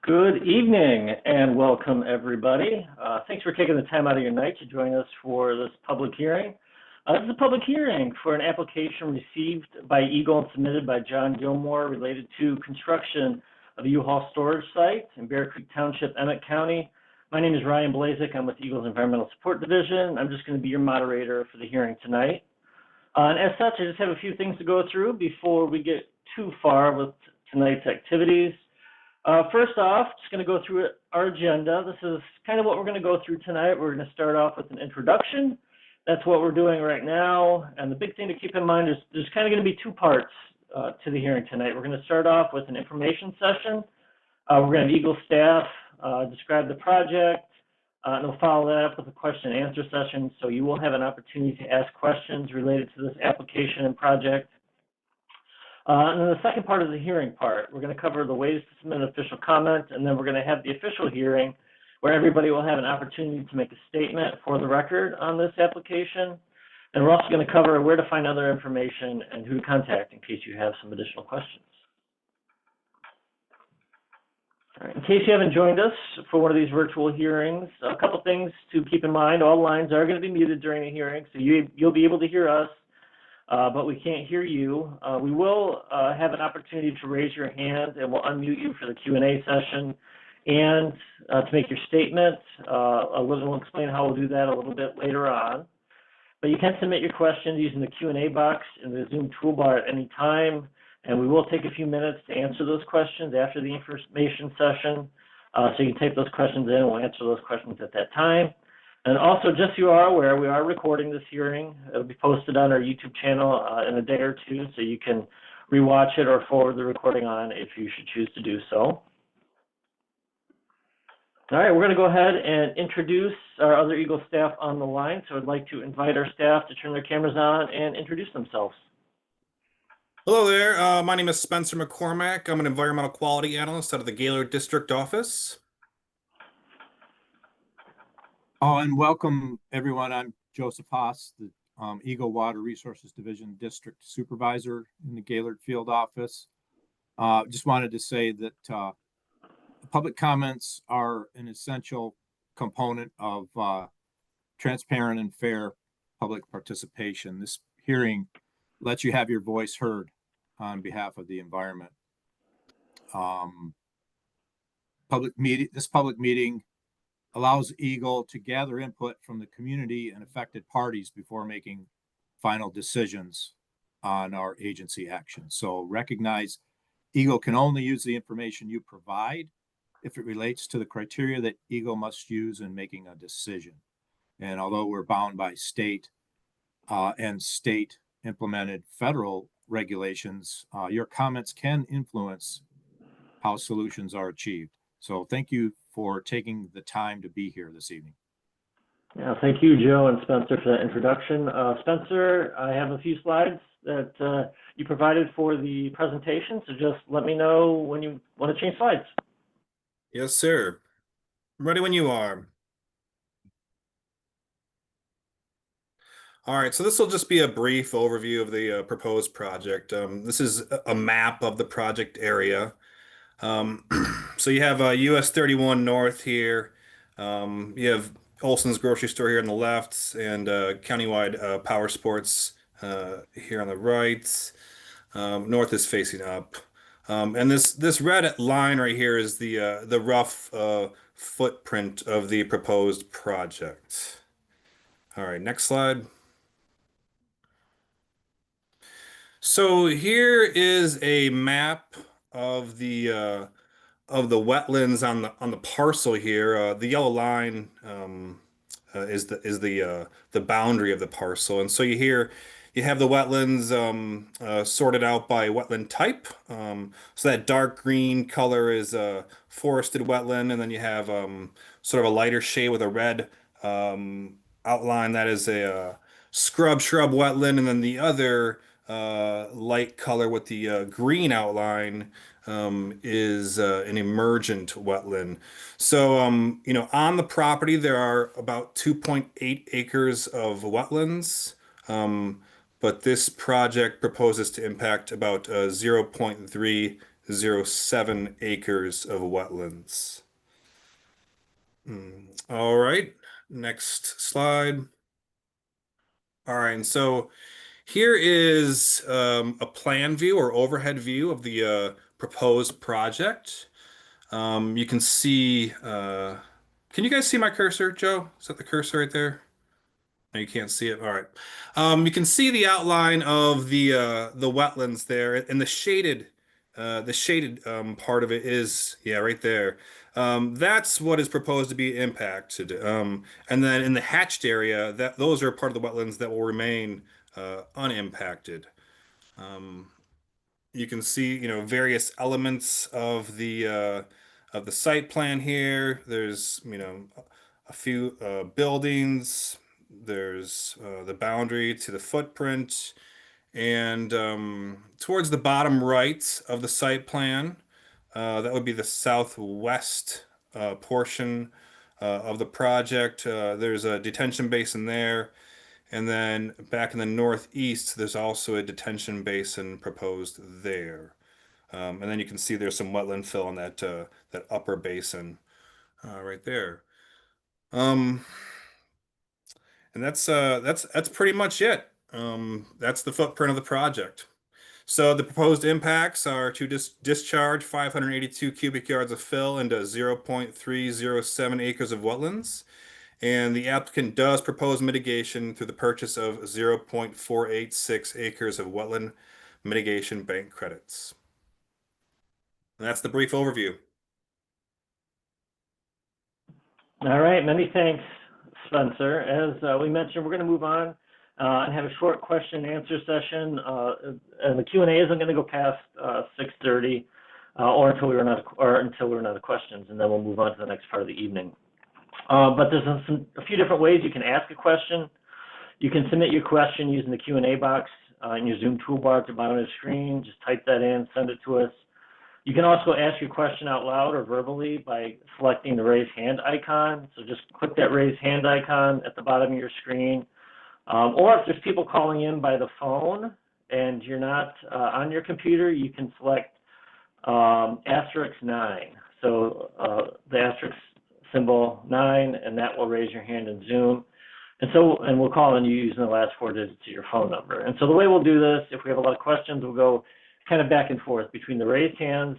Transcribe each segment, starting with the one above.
Good evening and welcome everybody. Thanks for taking the time out of your night to join us for this public hearing. This is a public hearing for an application received by Eagle and submitted by John Gilmore related to construction of a U-Haul storage site in Bear Creek Township, Emmet County. My name is Ryan Blazek. I'm with Eagle's Environmental Support Division. I'm just going to be your moderator for the hearing tonight. And as such, I just have a few things to go through before we get too far with tonight's activities. First off, just going to go through our agenda. This is kind of what we're going to go through tonight. We're going to start off with an introduction. That's what we're doing right now. And the big thing to keep in mind is there's kind of going to be two parts to the hearing tonight. We're going to start off with an information session. We're going to have Eagle staff describe the project, and we'll follow that up with a question and answer session. So you will have an opportunity to ask questions related to this application and project. And then the second part is the hearing part. We're going to cover the ways to submit an official comment, and then we're going to have the official hearing where everybody will have an opportunity to make a statement for the record on this application. And we're also going to cover where to find other information and who to contact in case you have some additional questions. All right, in case you haven't joined us for one of these virtual hearings, a couple things to keep in mind. All lines are going to be muted during the hearing, so you'll be able to hear us. But we can't hear you. We will have an opportunity to raise your hand, and we'll unmute you for the Q&A session and to make your statement. We'll explain how we'll do that a little bit later on. But you can submit your questions using the Q&A box in the Zoom toolbar at any time, and we will take a few minutes to answer those questions after the information session. So you can type those questions in, and we'll answer those questions at that time. And also, just so you are aware, we are recording this hearing. It'll be posted on our YouTube channel in a day or two, so you can rewatch it or forward the recording on if you should choose to do so. All right, we're going to go ahead and introduce our other Eagle staff on the line. So I'd like to invite our staff to turn their cameras on and introduce themselves. Hello there. My name is Spencer McCormack. I'm an environmental quality analyst out of the Gaylord District Office. Oh, and welcome everyone. I'm Joseph Haas, the Eagle Water Resources Division District Supervisor in the Gaylord Field Office. Just wanted to say that public comments are an essential component of transparent and fair public participation. This hearing lets you have your voice heard on behalf of the environment. This public meeting allows Eagle to gather input from the community and affected parties before making final decisions on our agency action. So recognize Eagle can only use the information you provide if it relates to the criteria that Eagle must use in making a decision. And although we're bound by state and state implemented federal regulations, your comments can influence how solutions are achieved. So thank you for taking the time to be here this evening. Yeah, thank you, Joe and Spencer, for that introduction. Spencer, I have a few slides that you provided for the presentation, so just let me know when you want to change slides. Yes, sir. I'm ready when you are. All right, so this will just be a brief overview of the proposed project. This is a map of the project area. So you have US 31 North here. You have Olson's grocery store here on the left, and Countywide Power Sports here on the right. North is facing up, and this red line right here is the rough footprint of the proposed project. All right, next slide. So here is a map of the wetlands on the parcel here. The yellow line is the boundary of the parcel, and so you have the wetlands sorted out by wetland type. So that dark green color is a forested wetland, and then you have sort of a lighter shade with a red outline that is a shrub wetland, and then the other light color with the green outline is an emergent wetland. So, on the property, there are about 2.8 acres of wetlands, but this project proposes to impact about 0.3 0.007 acres of wetlands. All right, next slide. All right, and so here is a plan view or overhead view of the proposed project. You can see, can you guys see my cursor, Joe? Is that the cursor right there? No, you can't see it. All right. You can see the outline of the wetlands there, and the shaded part of it is, yeah, right there. That's what is proposed to be impacted. And then in the hatched area, those are part of the wetlands that will remain unimpacted. You can see, various elements of the site plan here. There's, a few buildings. There's the boundary to the footprint, and towards the bottom right of the site plan, that would be the southwest portion of the project. There's a detention basin there. And then back in the northeast, there's also a detention basin proposed there. And then you can see there's some wetland fill in that upper basin right there. And that's pretty much it. That's the footprint of the project. So the proposed impacts are to discharge 582 cubic yards of fill into 0.307 acres of wetlands. And the applicant does propose mitigation through the purchase of 0.486 acres of wetland mitigation bank credits. And that's the brief overview. All right, many thanks, Spencer. As we mentioned, we're going to move on and have a short question and answer session. And the Q&A isn't going to go past 6:30 or until we run out of questions, and then we'll move on to the next part of the evening. But there's a few different ways you can ask a question. You can submit your question using the Q&A box in your Zoom toolbar at the bottom of the screen. Just type that in, send it to us. You can also ask your question out loud or verbally by selecting the raise hand icon. So just click that raise hand icon at the bottom of your screen. Or if there's people calling in by the phone and you're not on your computer, you can select *9. So the asterisk symbol 9, and that will raise your hand in Zoom. And we'll call on you using the last 4 digits of your phone number. And so the way we'll do this, if we have a lot of questions, we'll go kind of back and forth between the raised hands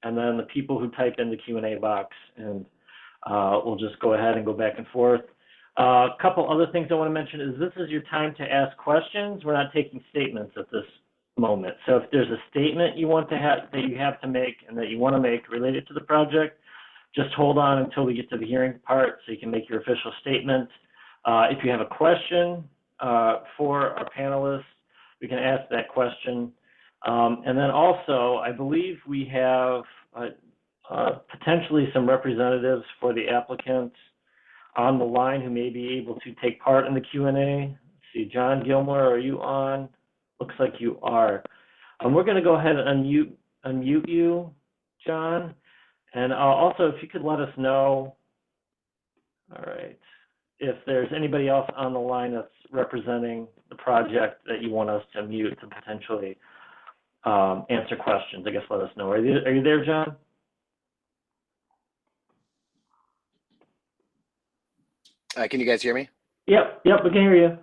and then the people who type in the Q&A box. And we'll just go ahead and go back and forth. A couple other things I want to mention is this is your time to ask questions. We're not taking statements at this moment. So if there's a statement you want to have that you have to make and that you want to make related to the project, just hold on until we get to the hearing part so you can make your official statement. If you have a question for our panelists, we can ask that question. And then also, I believe we have potentially some representatives for the applicant on the line who may be able to take part in the Q&A. Let's see, John Gilmore, are you on? Looks like you are. We're going to go ahead and unmute you, John. And also, if you could let us know, all right, if there's anybody else on the line that's representing the project that you want us to mute to potentially answer questions, I guess let us know. Are you there, John? Can you guys hear me? Yep, we can hear you.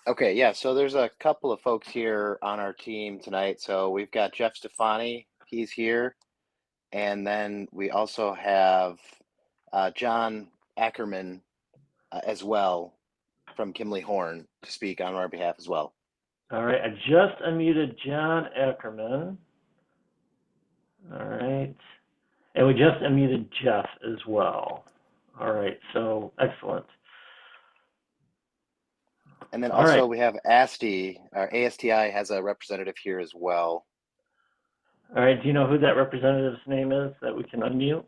Okay, yeah, so there's a couple of folks here on our team tonight. So we've got Jeff Stefani, he's here. And then we also have John Ackerman as well from Kimley Horn to speak on our behalf as well. All right, I just unmuted John Ackerman. All right, and we just unmuted Jeff as well. All right, so excellent. And then also we have ASTI, our ASTI has a representative here as well. All right, do you know who that representative's name is that we can unmute?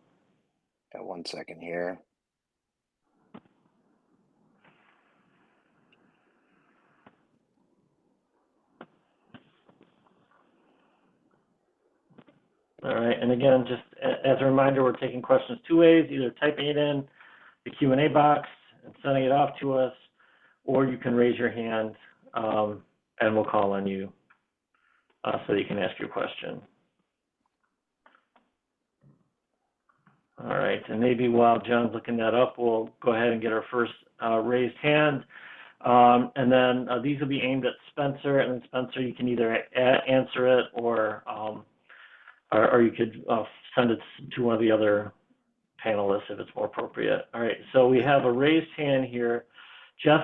Got 1 second here. All right, and again, just as a reminder, we're taking questions 2 ways, either typing it in the Q&A box and sending it off to us, or you can raise your hand and we'll call on you so that you can ask your question. All right, and maybe while John's looking that up, we'll go ahead and get our first raised hand. And then these will be aimed at Spencer, and then Spencer, you can either answer it or you could send it to one of the other panelists if it's more appropriate. All right, so we have a raised hand here, Jeff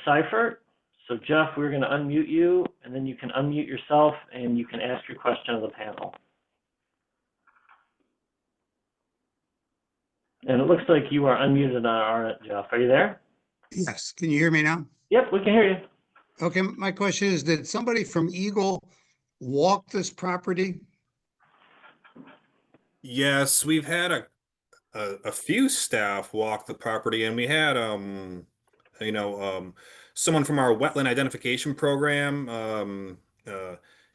Seifert. So Jeff, we're going to unmute you, and then you can unmute yourself, and you can ask your question of the panel. And it looks like you are unmuted on our end, Jeff. Are you there? Yes. Can you hear me now? Yep, we can hear you. Okay. My question is, did somebody from Eagle walk this property? Yes, we've had a few staff walk the property, and we had someone from our wetland identification program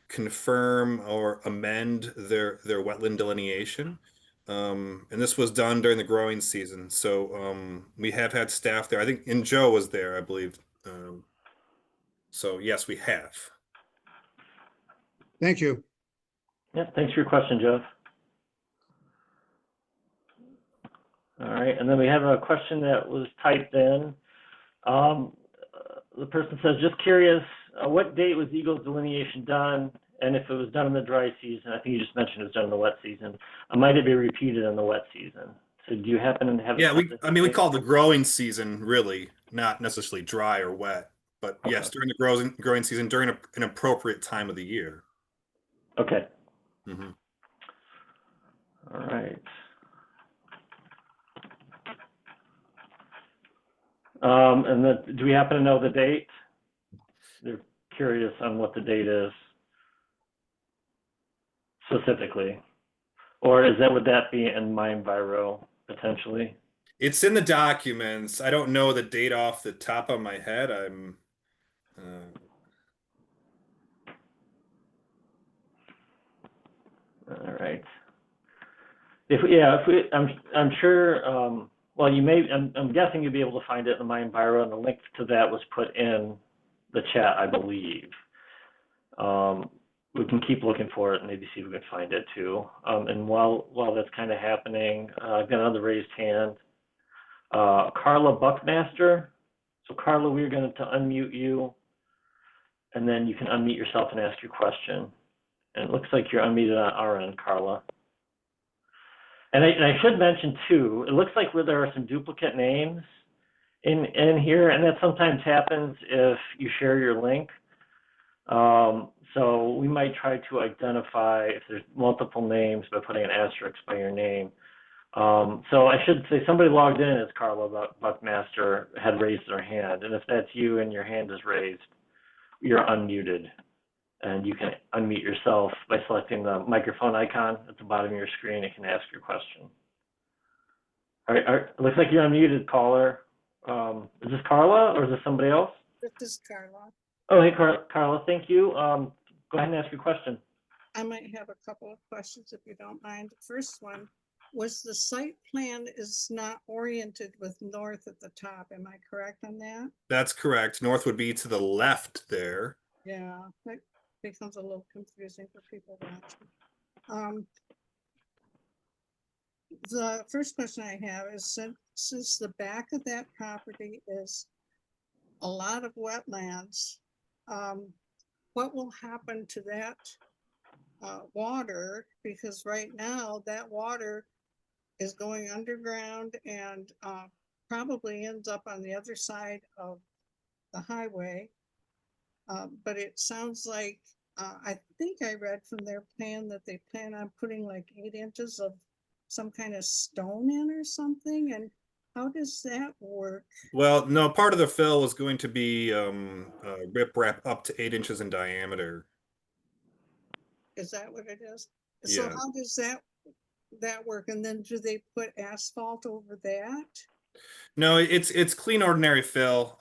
confirm or amend their wetland delineation. And this was done during the growing season. So we have had staff there. I think, and Joe was there, I believe. So yes, we have. Thank you. Yeah, thanks for your question, Jeff. All right, and then we have a question that was typed in. The person says, just curious, what date was Eagle's delineation done? And if it was done in the dry season, I think you just mentioned it was done in the wet season, might it be repeated in the wet season? So do you happen to have? Yeah, we call it the growing season, really, not necessarily dry or wet, but Okay. yes, during the growing season, during an appropriate time of the year. Okay. Mm-hmm. All right. And then, do we happen to know the date? They're curious on what the date is specifically, or would that be in MyEnviro potentially? It's in the documents. I don't know the date off the top of my head. All right. I'm sure. Well, I'm guessing you'll be able to find it in MyEnviro, and the link to that was put in the chat, I believe. We can keep looking for it and maybe see if we can find it too. And while that's kind of happening, I've got another raised hand. Carla Buckmaster. So Carla, we're going to unmute you, and then you can unmute yourself and ask your question. And it looks like you're unmuted on our end, Carla. And I should mention too, it looks like there are some duplicate names in here, and that sometimes happens if you share your link. So we might try to identify if there's multiple names by putting an asterisk by your name. So I should say somebody logged in as Carla Buckmaster had raised their hand, and if that's you and your hand is raised, you're unmuted. And you can unmute yourself by selecting the microphone icon at the bottom of your screen. You can ask your question. All right, it looks like you're unmuted, caller. Is this Carla or is this somebody else? This is Carla. Oh, hey, Carla, thank you. Go ahead and ask your question. I might have a couple of questions if you don't mind. The first one was the site plan is not oriented with north at the top. Am I correct on that? That's correct. North would be to the left there. Yeah, that becomes a little confusing for people watching. The first question I have is since the back of that property is a lot of wetlands, what will happen to that water? Because right now that water is going underground and probably ends up on the other side of the highway. But it sounds like, I think I read from their plan that they plan on putting like 8 inches of some kind of stone in or something. And how does that work? Well, no, part of the fill is going to be riprap up to 8 inches in diameter. Is that what it is? Yeah. So how does that work? And then do they put asphalt over that? No, it's clean ordinary fill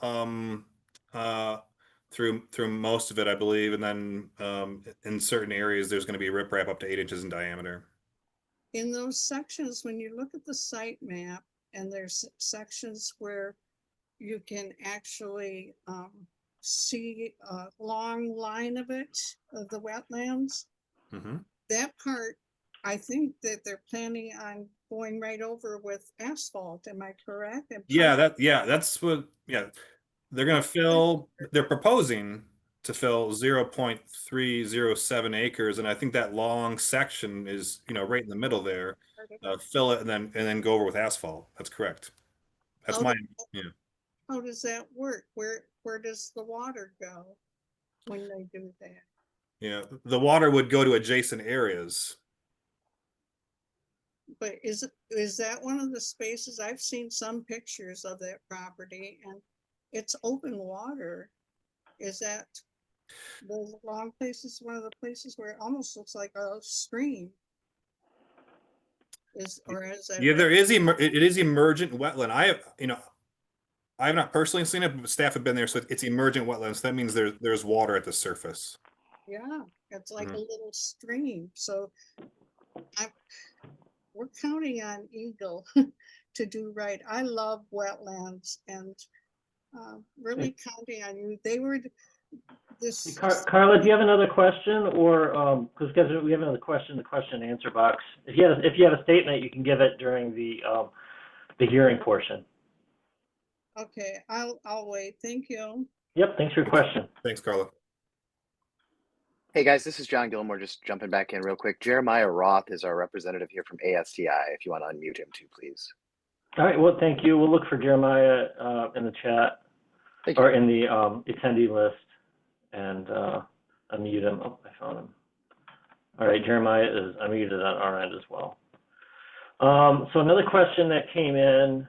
through most of it, I believe, and then in certain areas there's going to be riprap up to 8 inches in diameter. In those sections, when you look at the site map, and there's sections where you can actually see a long line of it, of the wetlands, Mm-hmm. that part, I think that they're planning on going right over with asphalt, am I correct? And Yeah, pipe- that's what, yeah. They're gonna fill, they're proposing to fill 0.307 acres, and I think that long section is, right in the middle there. Fill it and then go over with asphalt. That's correct. That's How my, do- yeah. How does that work? Where does the water go when they do that? Yeah, the water would go to adjacent areas. But is that one of the spaces? I've seen some pictures of that property and it's open water. Is that those long places, one of the places where it almost looks like a stream? Or is that? Yeah, it is emergent wetland. I have not personally seen it, but staff have been there, so it's emergent wetlands. That means there's water at the surface. Yeah, it's like Mhm. a little stream. So we're counting on Eagle to do right. I love wetlands and really counting on you. They were this. Carla, do you have another question, or because we have another question in the question and answer box? If you have a statement, you can give it during the hearing portion. Okay, I'll wait. Thank you. Yep, thanks for your question. Thanks, Carla. Hey guys, this is John Gilmore, just jumping back in real quick. Jeremiah Roth is our representative here from ASTI, if you want to unmute him too, please. All right, well, thank you. We'll look for Jeremiah in the chat Thank you. or in the attendee list and unmute him. Oh, I found him. All right, Jeremiah is unmuted on our end as well. So another question that came in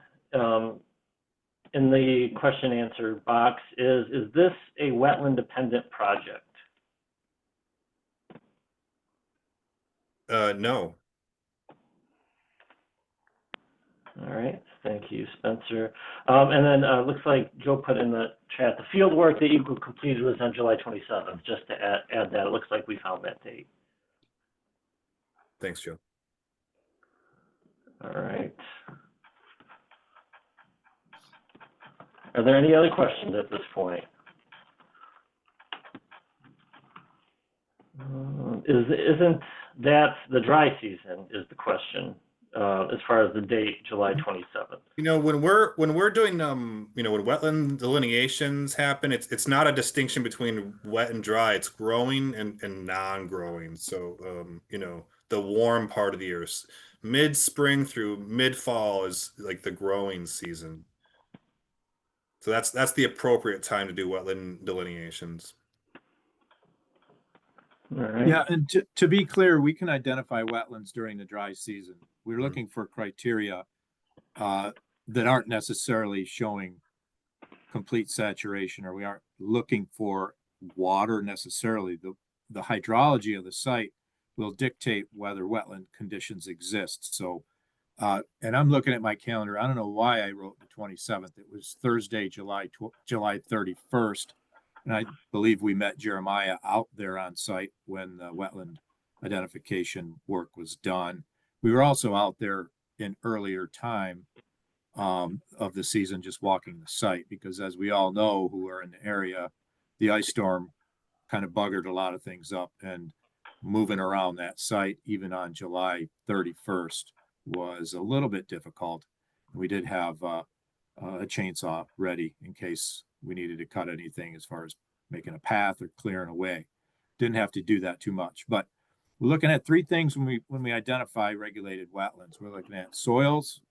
the question and answer box is this a wetland dependent project? No. All right, thank you, Spencer. And then looks like Joe put in the chat, the field work that Eagle completed was on July 27th. Just to add that, it looks like we found that date. Thanks, Joe. All right. Are there any other questions at this point? Isn't that the dry season is the question, as far as the date, July 27th? When we're doing when wetland delineations happen, it's not a distinction between wet and dry. It's growing and non-growing. So the warm part of the year, mid-spring through mid-fall is like the growing season. So that's the appropriate time to do wetland delineations. All right. Yeah, and to be clear, we can identify wetlands during the dry season. We're looking for criteria that aren't necessarily showing complete saturation, or we aren't looking for water necessarily. The hydrology of the site will dictate whether wetland conditions exist. So, and I'm looking at my calendar. I don't know why I wrote the 27th. It was Thursday, July 31st. And I believe we met Jeremiah out there on site when the wetland identification work was done. We were also out there in earlier time of the season, just walking the site, because as we all know who are in the area, the ice storm kind of buggered a lot of things up, and moving around that site, even on July 31st, was a little bit difficult. We did have a chainsaw ready in case we needed to cut anything as far as making a path or clearing away. Didn't have to do that too much, but we're looking at three things when we identify regulated wetlands. We're looking at soils,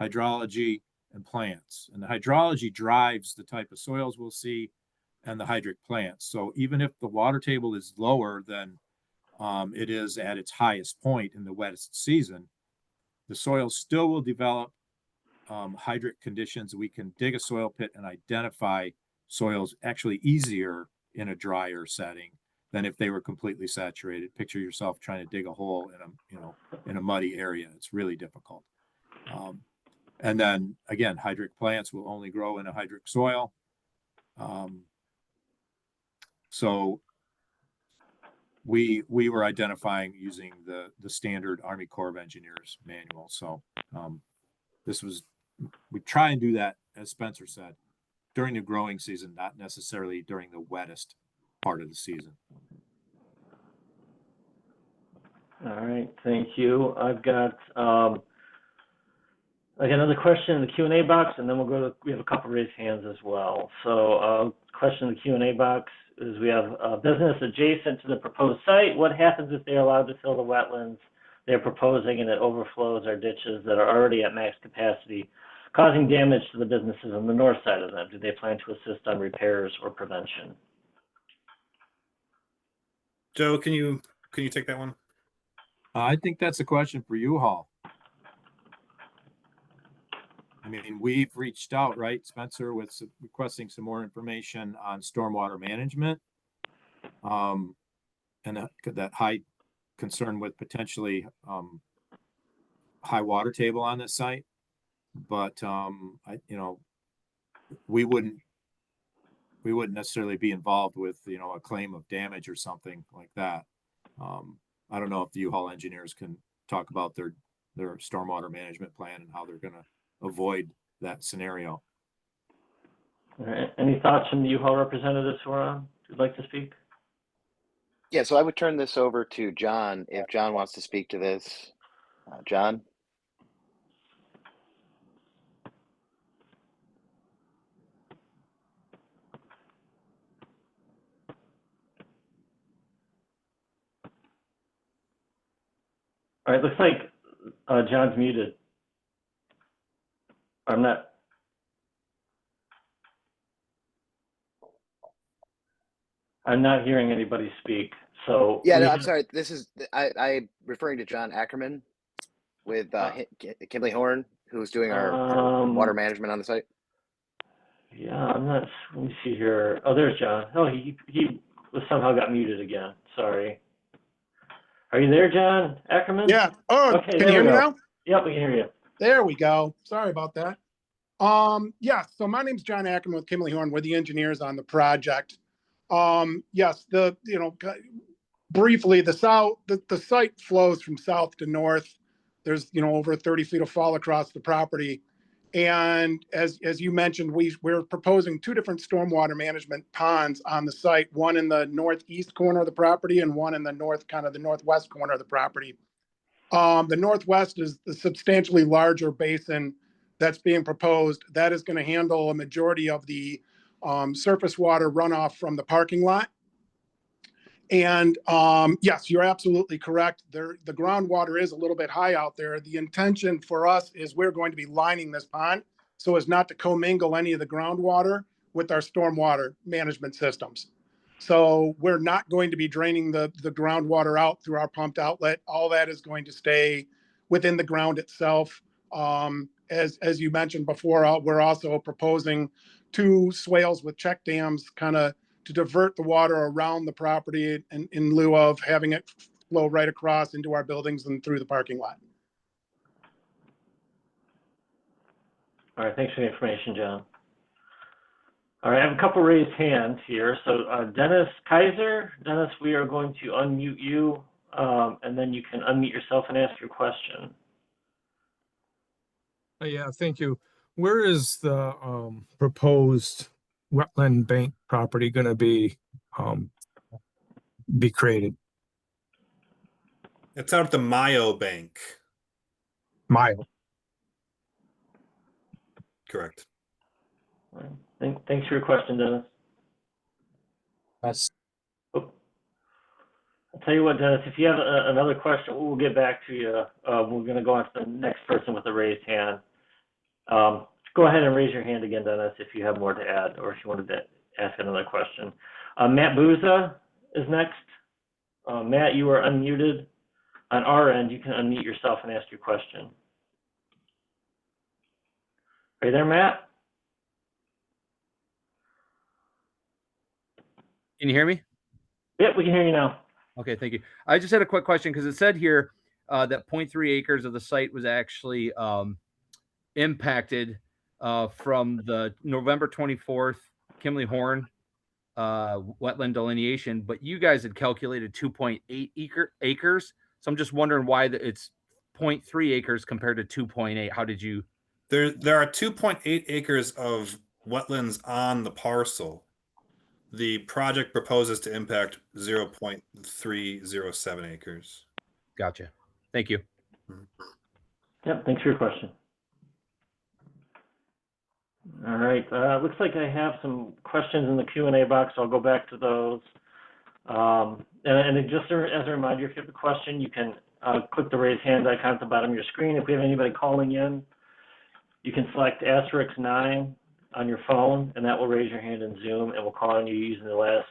hydrology, and plants. And the hydrology drives the type of soils we'll see and the hydric plants. So even if the water table is lower than it is at its highest point in the wettest season, the soil still will develop hydric conditions. We can dig a soil pit and identify soils actually easier in a drier setting than if they were completely saturated. Picture yourself trying to dig a hole in a muddy area. It's really difficult. And then again, hydric plants will only grow in a hydric soil. So we were identifying using the standard Army Corps of Engineers manual. So we try and do that, as Spencer said, during the growing season, not necessarily during the wettest part of the season. All right, thank you. I've got I got another question in the Q&A box, and then we have a couple raised hands as well. So question in the Q&A box is, we have a business adjacent to the proposed site. What happens if they're allowed to fill the wetlands they're proposing and it overflows our ditches that are already at max capacity, causing damage to the businesses on the north side of them? Do they plan to assist on repairs or prevention? Joe, can you take that one? I think that's a question for you, Hall. I mean, we've reached out, right, Spencer, with requesting some more information on stormwater management. And that high concern with potentially high water table on this site. But we wouldn't necessarily be involved with, a claim of damage or something like that. I don't know if the U-Haul engineers can talk about their stormwater management plan and how they're going to avoid that scenario. All right. Any thoughts from the U-Haul representatives who are on, who'd like to speak? Yeah, so I would turn this over to John if John wants to speak to this. John? All right, looks like John's muted. I'm not. I'm not hearing anybody speak. So Yeah, no, I'm sorry. This is I'm referring to John Ackerman with Kimberly Horn, who's doing our water management on the site. Yeah, I'm not. Let me see here. Oh, there's John. Oh, he somehow got muted again. Sorry. Are you there, John Ackerman? Yeah. Oh, Okay, can you hear me now? Yep, we can hear you. There we go. Sorry about that. Yeah, so my name's John Ackerman with Kimberly Horn. We're the engineers on the project. Yes, briefly, the site flows from south to north. There's, over 30 feet of fall across the property. And as you mentioned, we're proposing two different stormwater management ponds on the site, one in the northeast corner of the property and one in the northwest corner of the property. The northwest is the substantially larger basin that's being proposed. That is going to handle a majority of the surface water runoff from the parking lot. And yes, you're absolutely correct. The groundwater is a little bit high out there. The intention for us is we're going to be lining this pond so as not to commingle any of the groundwater with our stormwater management systems. So we're not going to be draining the groundwater out through our pumped outlet. All that is going to stay within the ground itself. As you mentioned before, we're also proposing 2 swales with check dams kind of to divert the water around the property in lieu of having it flow right across into our buildings and through the parking lot. All right, thanks for the information, John. All right, I have a couple raised hands here. So Dennis Kaiser. Dennis, we are going to unmute you, and then you can unmute yourself and ask your question. Yeah, thank you. Where is the proposed wetland bank property going to be created? It's out at the Mayo Bank. Mile. Correct. All right. Thanks for your question, Dennis. That's I'll tell you what, Dennis, if you have another question, we'll get back to you. We're going to go on to the next person with a raised hand. Go ahead and raise your hand again, Dennis, if you have more to add or if you wanted to ask another question. Matt Booza is next. Matt, you are unmuted. On our end, you can unmute yourself and ask your question. Are you there, Matt? Can you hear me? Yep, we can hear you now. Okay, thank you. I just had a quick question because it said here that 0.3 acres of the site was actually impacted from the November 24th Kimberly Horn wetland delineation, but you guys had calculated 2.8 acres. So I'm just wondering why it's 0.3 acres compared to 2.8. How did you? There are 2.8 acres of wetlands on the parcel. The project proposes to impact 0.307 acres. Gotcha. Thank you. Yep, thanks for your question. All right, looks like I have some questions in the Q&A box. I'll go back to those. And just as a reminder, if you have a question, you can click the raise hand icon at the bottom of your screen. If we have anybody calling in, you can select *9 on your phone, and that will raise your hand in Zoom, and we'll call on you using the last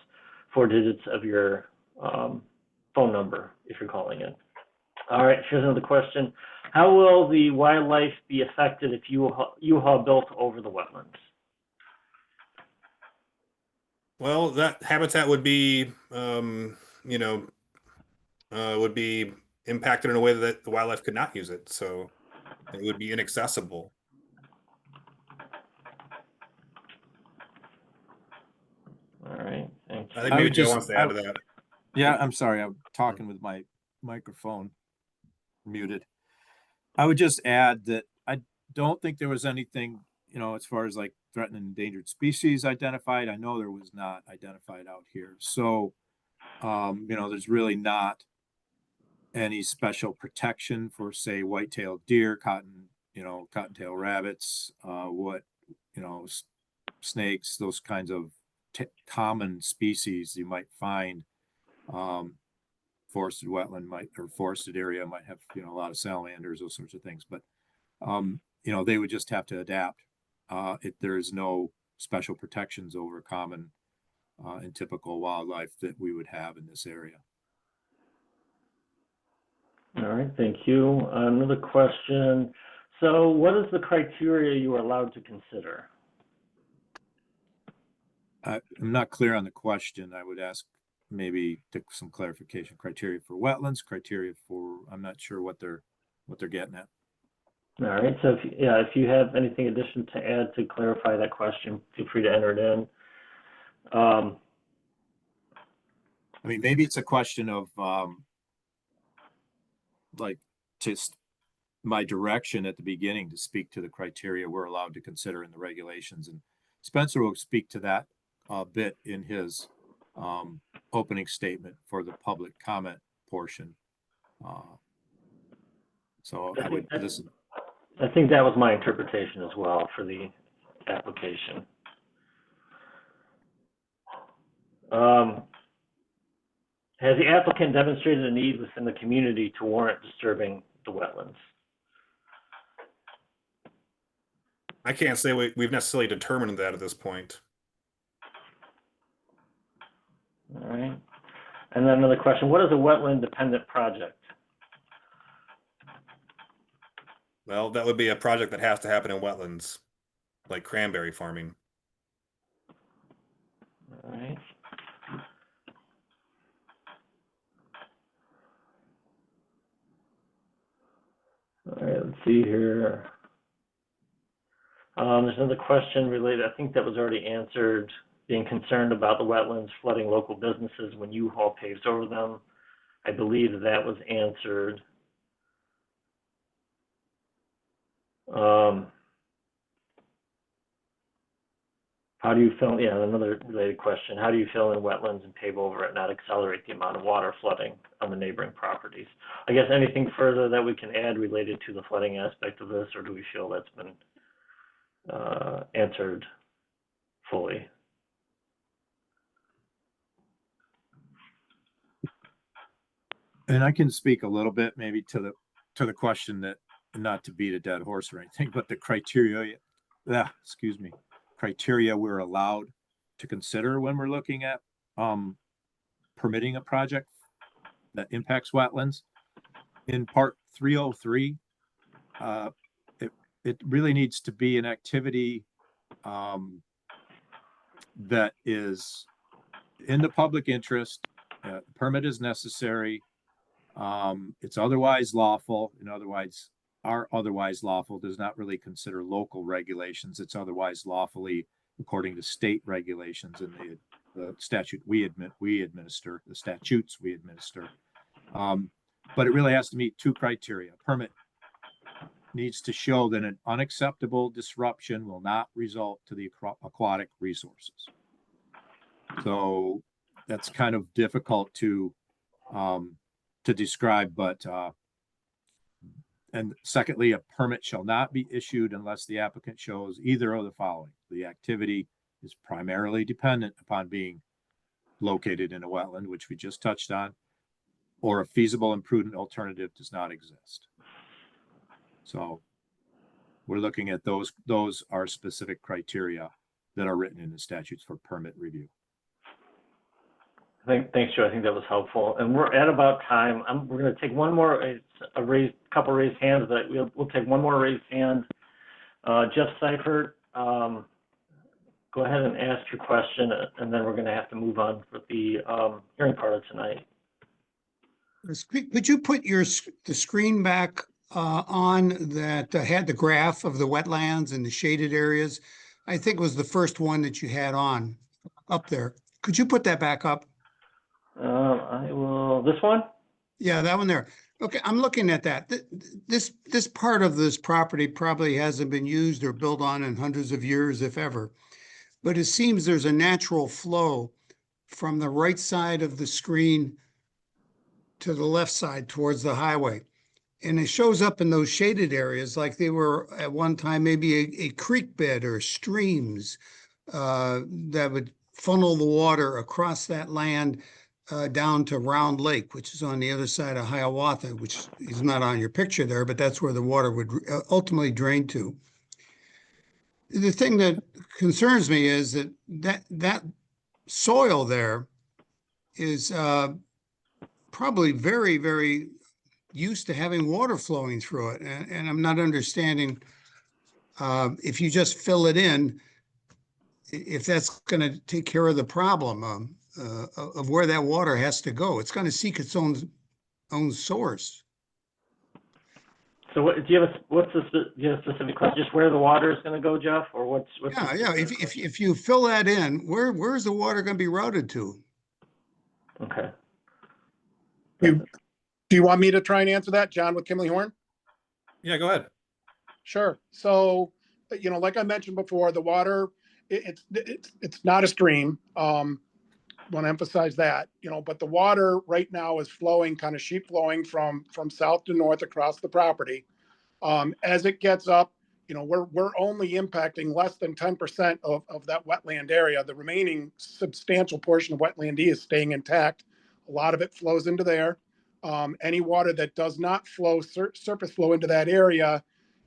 4 digits of your phone number if you're calling in. All right, here's another question. How will the wildlife be affected if U-Haul built over the wetlands? Well, that habitat would be, would be impacted in a way that the wildlife could not use it. So it would be inaccessible. All right, thank you. I think maybe Joe wants to add to that. Yeah, I'm sorry. I'm talking with my microphone muted. I would just add that I don't think there was anything, as far as like threatened and endangered species identified. I know there was not identified out here. So, there's really not any special protection for, say, white-tailed deer, cottontail rabbits, snakes, those kinds of common species you might find. Forested wetland or forested area might have, a lot of salamanders, those sorts of things, but, they would just have to adapt. There's no special protections over common and typical wildlife that we would have in this area. All right, thank you. Another question. So what is the criteria you are allowed to consider? I'm not clear on the question. I would ask maybe some clarification. Criteria for wetlands, criteria for, I'm not sure what they're getting at. All right, so if you have anything additional to add to clarify that question, feel free to enter it in. I mean, maybe it's a question of just my direction at the beginning to speak to the criteria we're allowed to consider in the regulations, and Spencer will speak to that a bit in his opening statement for the public comment portion. So I think that was my interpretation as well for the application. Has the applicant demonstrated a need within the community to warrant disturbing the wetlands? I can't say we've necessarily determined that at this point. All right. And then another question, what is a wetland dependent project? Well, that would be a project that has to happen in wetlands, like cranberry farming. All right. All right, let's see here. There's another question related, I think that was already answered, being concerned about the wetlands flooding local businesses when U-Haul paves over them. I believe that was answered. How do you feel, another related question, how do you fill in wetlands and pave over it, not accelerate the amount of water flooding on the neighboring properties? I guess anything further that we can add related to the flooding aspect of this, or do we feel that's been answered fully? And I can speak a little bit maybe to the question, that, not to beat a dead horse or anything, but the criteria we're allowed to consider when we're looking at permitting a project that impacts wetlands. In part 303, it really needs to be an activity that is in the public interest. Permit is necessary. It's otherwise lawful, and otherwise lawful does not really consider local regulations. It's otherwise lawfully according to state regulations and the statute we administer, the statutes we administer. But it really has to meet 2 criteria. Permit needs to show that an unacceptable disruption will not result to the aquatic resources. So that's kind of difficult to describe, but And secondly, a permit shall not be issued unless the applicant shows either of the following. The activity is primarily dependent upon being located in a wetland, which we just touched on, or a feasible and prudent alternative does not exist. So we're looking at those are specific criteria that are written in the statutes for permit review. Thanks, Joe. I think that was helpful. And we're at about time. We're going to take one more, couple raised hands, but we'll take one more raised hand. Jeff Seifert, go ahead and ask your question, and then we're going to have to move on with the hearing part of tonight. Could you put the screen back on that had the graph of the wetlands and the shaded areas? I think it was the first one that you had on up there. Could you put that back up? I will. This one? Yeah, that one there. Okay, I'm looking at that. This part of this property probably hasn't been used or built on in hundreds of years, if ever. But it seems there's a natural flow from the right side of the screen to the left side towards the highway. And it shows up in those shaded areas like they were at one time maybe a creek bed or streams that would funnel the water across that land down to Round Lake, which is on the other side of Hiawatha, which is not on your picture there, but that's where the water would ultimately drain to. The thing that concerns me is that soil there is probably very, very used to having water flowing through it. And I'm not understanding if you just fill it in, if that's going to take care of the problem of where that water has to go. It's going to seek its own source. So do you have a specific question? Just where the water is going to go, Jeff, or what's Yeah. If you fill that in, where's the water going to be routed to? Okay. Do you want me to try and answer that, John, with Kimley Horn? Yeah, go ahead. Sure. So, like I mentioned before, the water, it's not a stream. Want to emphasize that, but the water right now is flowing, kind of sheet flowing from south to north across the property. As it gets up, we're only impacting less than 10% of that wetland area. The remaining substantial portion of wetland E is staying intact. A lot of it flows into there. Any water that does not flow, surface flow into that area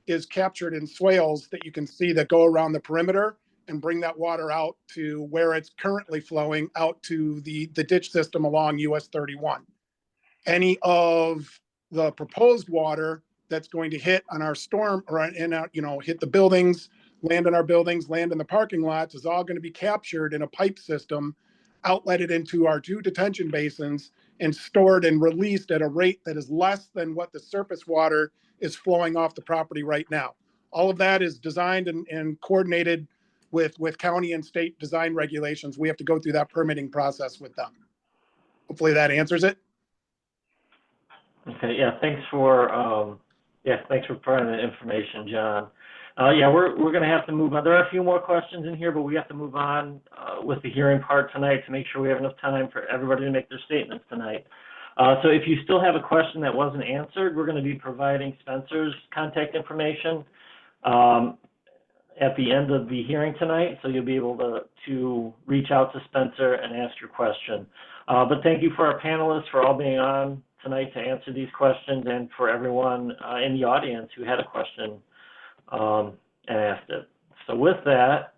is captured in swales that you can see that go around the perimeter and bring that water out to where it's currently flowing out to the ditch system along US 31. Any of the proposed water that's going to hit on our storm or hit the buildings, land in our buildings, land in the parking lots is all going to be captured in a pipe system, outletted into our 2 detention basins and stored and released at a rate that is less than what the surface water is flowing off the property right now. All of that is designed and coordinated with county and state design regulations. We have to go through that permitting process with them. Hopefully that answers it. Okay. Yeah. Thanks for providing the information, John. We're going to have to move on. There are a few more questions in here, but we have to move on with the hearing part tonight to make sure we have enough time for everybody to make their statements tonight. So if you still have a question that wasn't answered, we're going to be providing Spencer's contact information at the end of the hearing tonight, so you'll be able to reach out to Spencer and ask your question. But thank you for our panelists for all being on tonight to answer these questions, and for everyone in the audience who had a question and asked it. So with that,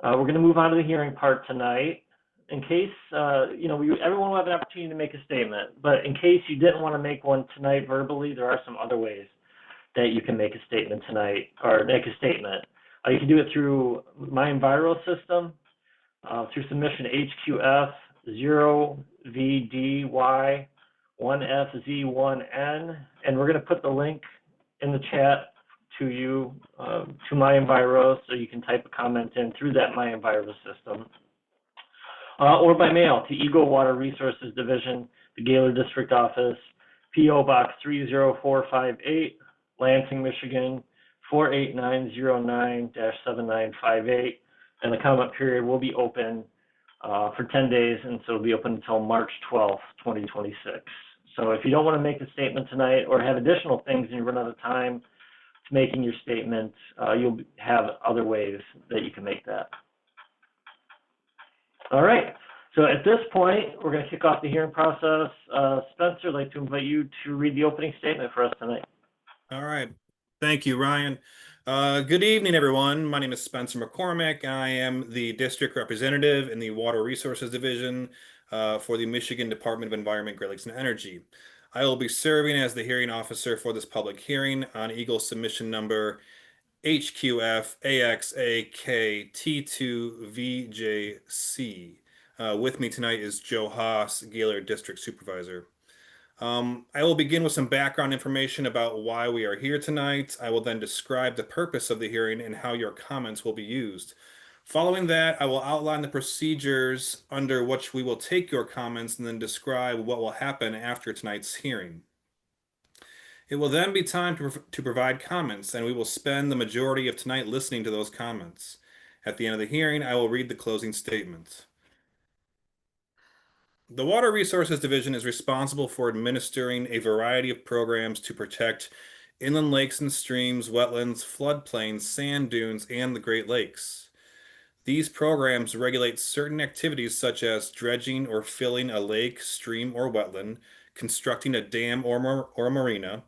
we're going to move on to the hearing part tonight. In case, everyone will have an opportunity to make a statement, but in case you didn't want to make one tonight verbally, there are some other ways that you can make a statement tonight, or make a statement. You can do it through my Enviro system, through submission HQF 0VDY1FZ1N, and we're going to put the link in the chat to you, to my Enviro, so you can type a comment in through that my Enviro system. Or by mail to Eagle Water Resources Division, the Gaylor District Office, P.O. Box 30458, Lansing, Michigan, 48909-7958. And the comment period will be open for 10 days, and so it'll be open until March 12th, 2026. So if you don't want to make a statement tonight or have additional things and you run out of time to making your statement, you'll have other ways that you can make that. All right. So at this point, we're going to kick off the hearing process. Spencer, I'd like to invite you to read the opening statement for us tonight. All right. Thank you, Ryan. Good evening, everyone. My name is Spencer McCormick. I am the district representative in the Water Resources Division for the Michigan Department of Environment, Great Lakes, and Energy. I will be serving as the hearing officer for this public hearing on Eagle submission number HQF AXAK T2VJC. With me tonight is Joe Haas, Gaylord District Supervisor. I will begin with some background information about why we are here tonight. I will then describe the purpose of the hearing and how your comments will be used. Following that, I will outline the procedures under which we will take your comments and then describe what will happen after tonight's hearing. It will then be time to provide comments, and we will spend the majority of tonight listening to those comments. At the end of the hearing, I will read the closing statement. The Water Resources Division is responsible for administering a variety of programs to protect inland lakes and streams, wetlands, floodplains, sand dunes, and the Great Lakes. These programs regulate certain activities such as dredging or filling a lake, stream, or wetland, constructing a dam or marina,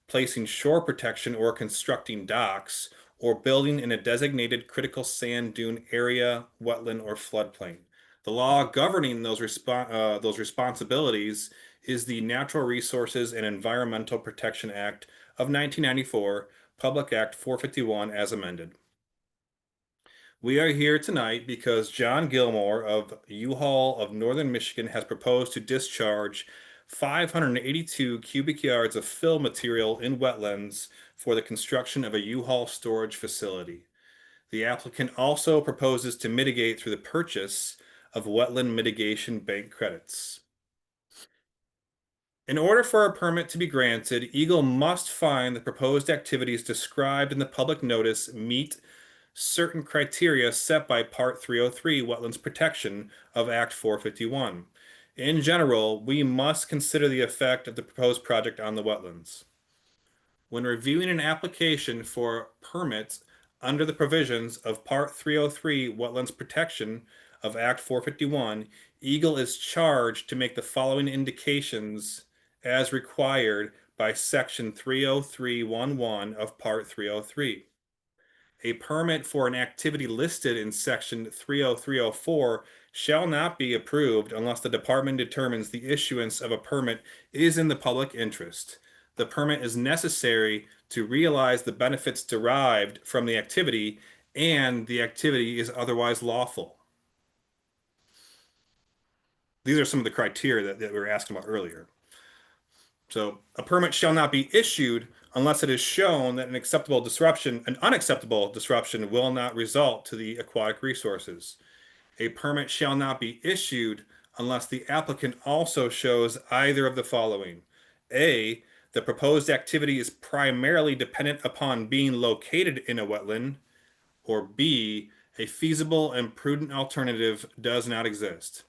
placing shore protection or constructing docks, or building in a designated critical sand dune area, wetland, or floodplain. The law governing those responsibilities is the Natural Resources and Environmental Protection Act of 1994, Public Act 451 as amended. We are here tonight because John Gilmore of U-Haul of Northern Michigan has proposed to discharge 582 cubic yards of fill material in wetlands for the construction of a U-Haul storage facility. The applicant also proposes to mitigate through the purchase of wetland mitigation bank credits. In order for a permit to be granted, Eagle must find the proposed activities described in the public notice meet certain criteria set by Part 303 Wetlands Protection of Act 451. In general, we must consider the effect of the proposed project on the wetlands. When reviewing an application for permits under the provisions of Part 303 Wetlands Protection of Act 451, Eagle is charged to make the following indications as required by Section 303.11 of Part 303. A permit for an activity listed in Section 303.04 shall not be approved unless the department determines the issuance of a permit is in the public interest. The permit is necessary to realize the benefits derived from the activity and the activity is otherwise lawful. These are some of the criteria that we were asking about earlier. So a permit shall not be issued unless it is shown that an unacceptable disruption will not result to the aquatic resources. A permit shall not be issued unless the applicant also shows either of the following. A, the proposed activity is primarily dependent upon being located in a wetland, or B, a feasible and prudent alternative does not exist.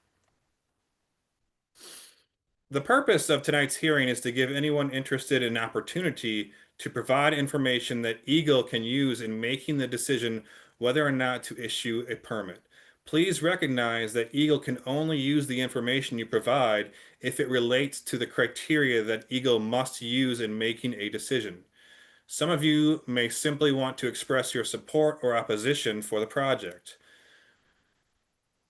The purpose of tonight's hearing is to give anyone interested an opportunity to provide information that Eagle can use in making the decision whether or not to issue a permit. Please recognize that Eagle can only use the information you provide if it relates to the criteria that Eagle must use in making a decision. Some of you may simply want to express your support or opposition for the project.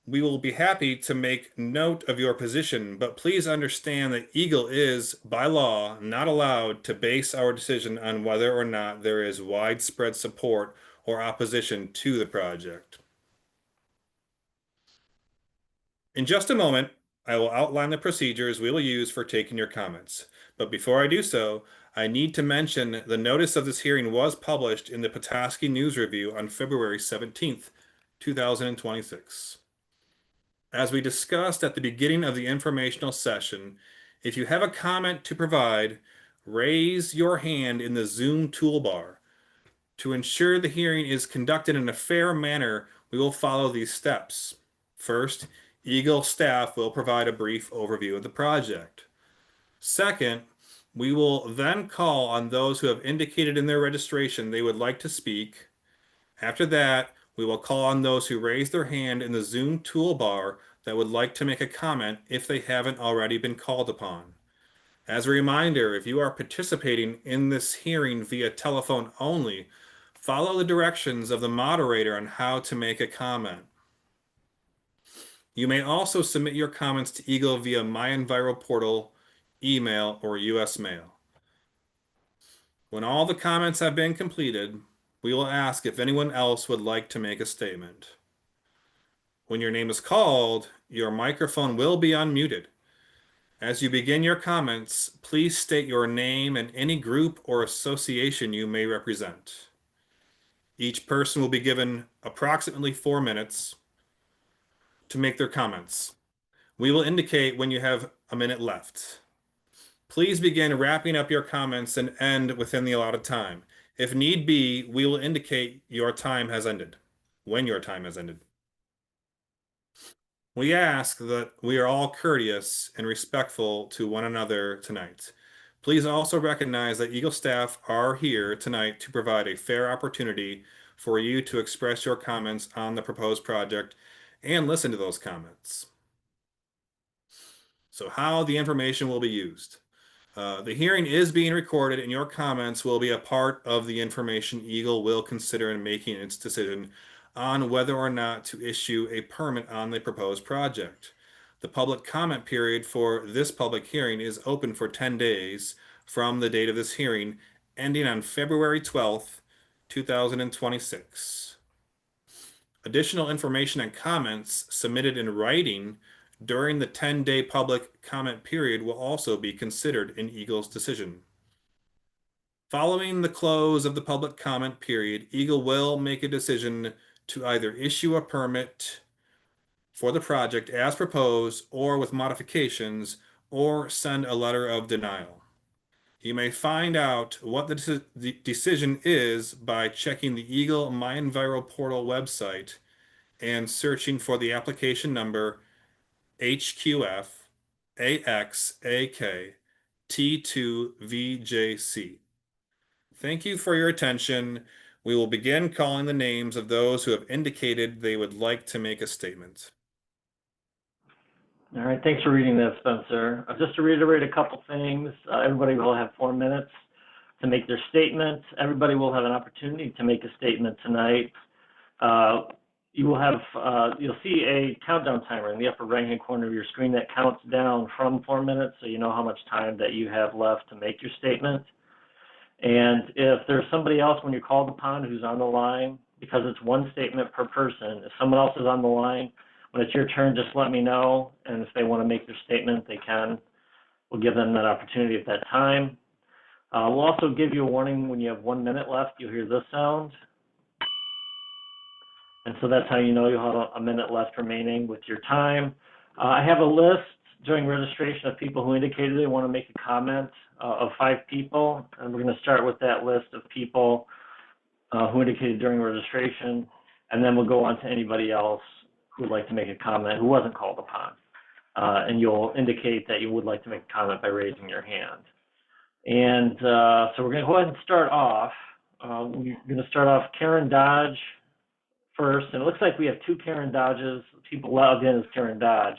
We will be happy to make note of your position, but please understand that Eagle is, by law, not allowed to base our decision on whether or not there is widespread support or opposition to the project. In just a moment, I will outline the procedures we will use for taking your comments. But before I do so, I need to mention the notice of this hearing was published in the Petoskey News Review on February 17th, 2026. As we discussed at the beginning of the informational session, if you have a comment to provide, raise your hand in the Zoom toolbar. To ensure the hearing is conducted in a fair manner, we will follow these steps. First, Eagle staff will provide a brief overview of the project. Second, we will then call on those who have indicated in their registration they would like to speak. After that, we will call on those who raise their hand in the Zoom toolbar that would like to make a comment if they haven't already been called upon. As a reminder, if you are participating in this hearing via telephone only, follow the directions of the moderator on how to make a comment. You may also submit your comments to Eagle via MyEnviro portal, email, or US mail. When all the comments have been completed, we will ask if anyone else would like to make a statement. When your name is called, your microphone will be unmuted. As you begin your comments, please state your name and any group or association you may represent. Each person will be given approximately 4 minutes to make their comments. We will indicate when you have a minute left. Please begin wrapping up your comments and end within the allotted time. If need be, we will indicate your time has ended, when your time has ended. We ask that we are all courteous and respectful to one another tonight. Please also recognize that Eagle staff are here tonight to provide a fair opportunity for you to express your comments on the proposed project and listen to those comments. So how the information will be used. The hearing is being recorded and your comments will be a part of the information Eagle will consider in making its decision on whether or not to issue a permit on the proposed project. The public comment period for this public hearing is open for 10 days from the date of this hearing, ending on February 12th, 2026. Additional information and comments submitted in writing during the 10-day public comment period will also be considered in Eagle's decision. Following the close of the public comment period, Eagle will make a decision to either issue a permit for the project as proposed or with modifications, or send a letter of denial. You may find out what the decision is by checking the Eagle MyEnviro portal website and searching for the application number HQF AXAK T2VJC. Thank you for your attention. We will begin calling the names of those who have indicated they would like to make a statement. All right, thanks for reading that, Spencer. Just to reiterate a couple things, everybody will have 4 minutes to make their statement. Everybody will have an opportunity to make a statement tonight. You will have, you'll see a countdown timer in the upper right-hand corner of your screen that counts down from 4 minutes, so you know how much time that you have left to make your statement. And if there's somebody else when you're called upon who's on the line, because it's one statement per person, if someone else is on the line, when it's your turn, just let me know. And if they want to make their statement, they can. We'll give them that opportunity at that time. We'll also give you a warning when you have 1 minute left. You'll hear this sound. And so that's how you know you'll have a minute left remaining with your time. I have a list during registration of people who indicated they want to make a comment of 5 people. And we're going to start with that list of people who indicated during registration. And then we'll go on to anybody else who would like to make a comment who wasn't called upon. And you'll indicate that you would like to make a comment by raising your hand. And so we're going to go ahead and start off. We're going to start off Karen Dodge first. And it looks like we have 2 Karen Dodges, people logged in as Karen Dodge.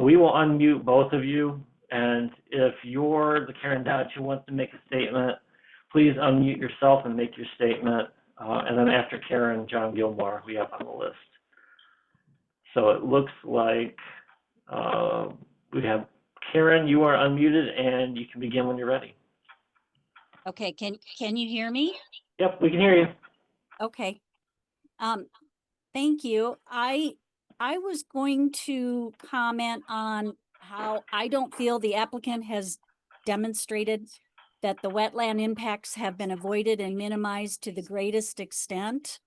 We will unmute both of you. And if you're the Karen Dodge who wants to make a statement, please unmute yourself and make your statement. And then after Karen, John Gilmore, we have on the list. So it looks like we have Karen, you are unmuted and you can begin when you're ready. Okay, can you hear me? Yep, we can hear you. Okay. Thank you. I was going to comment on how I don't feel the applicant has demonstrated that the wetland impacts have been avoided and minimized to the greatest extent,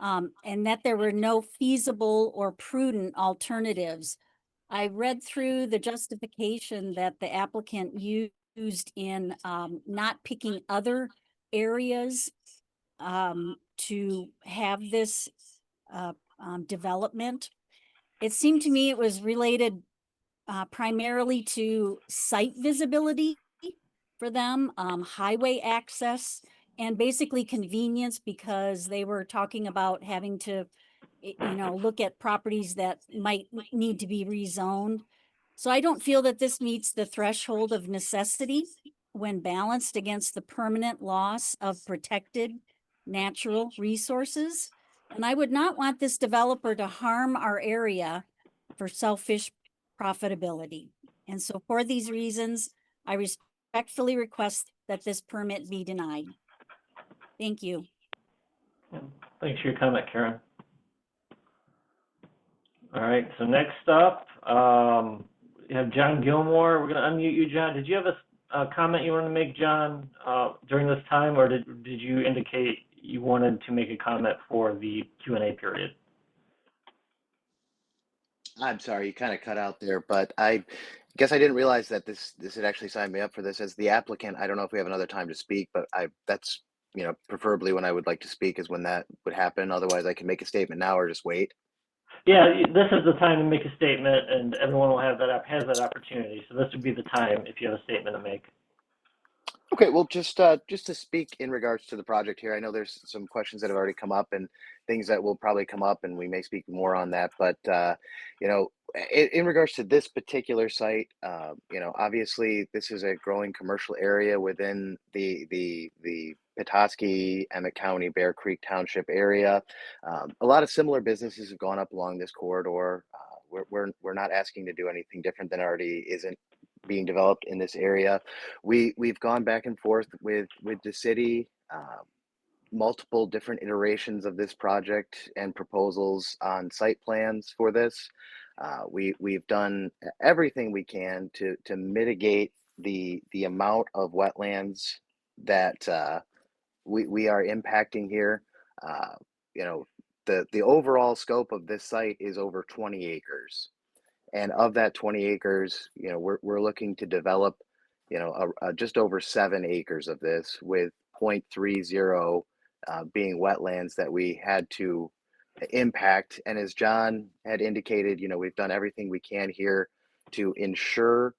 and that there were no feasible or prudent alternatives. I read through the justification that the applicant used in not picking other areas to have this development. It seemed to me it was related primarily to site visibility for them, highway access, and basically convenience, because they were talking about having to, look at properties that might need to be rezoned. So I don't feel that this meets the threshold of necessity when balanced against the permanent loss of protected natural resources. And I would not want this developer to harm our area for selfish profitability. And so for these reasons, I respectfully request that this permit be denied. Thank you. Thanks for your comment, Karen. All right, so next up, we have John Gilmore. We're going to unmute you, John. Did you have a comment you wanted to make, John, during this time, or did you indicate you wanted to make a comment for the Q&A period? I'm sorry, you kind of cut out there, but I guess I didn't realize that this had actually signed me up for this as the applicant. I don't know if we have another time to speak, but that's, preferably when I would like to speak is when that would happen. Otherwise, I can make a statement now or just wait. Yeah, this is the time to make a statement, and everyone will has that opportunity. So this would be the time if you have a statement to make. Okay, well, just to speak in regards to the project here, I know there's some questions that have already come up and things that will probably come up, and we may speak more on that. But in regards to this particular site, obviously this is a growing commercial area within the Petoskey, Emmet County, Bear Creek Township area. A lot of similar businesses have gone up along this corridor. We're not asking to do anything different than already isn't being developed in this area. We've gone back and forth with the city, multiple different iterations of this project and proposals on site plans for this. We've done everything we can to mitigate the amount of wetlands that we are impacting here. The overall scope of this site is over 20 acres. And of that 20 acres, we're looking to develop, just over 7 acres of this, with 0.30 being wetlands that we had to impact. And as John had indicated, we've done everything we can here to ensure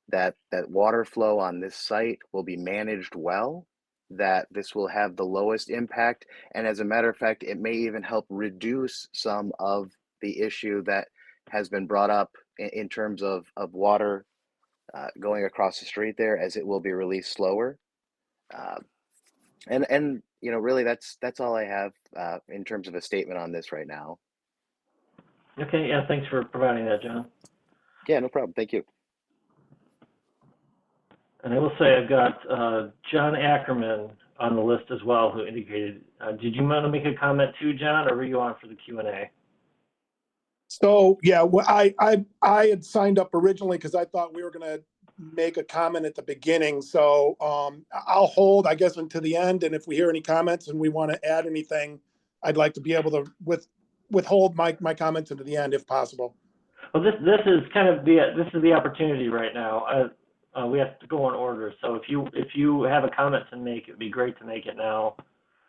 that water flow on this site will be managed well, that this will have the lowest impact. And as a matter of fact, it may even help reduce some of the issue that has been brought up in terms of water going across the street there, as it will be released slower. And really that's all I have in terms of a statement on this right now. Okay, yeah, thanks for providing that, John. Yeah, no problem. Thank you. And I will say I've got John Ackerman on the list as well, who indicated, did you want to make a comment too, John, or were you on for the Q&A? So yeah, I had signed up originally because I thought we were going to make a comment at the beginning. So I'll hold, I guess, until the end. And if we hear any comments and we want to add anything, I'd like to be able to withhold my comments into the end if possible. Well, this is kind of the opportunity right now. We have to go in order. So if you have a comment to make, it'd be great to make it now.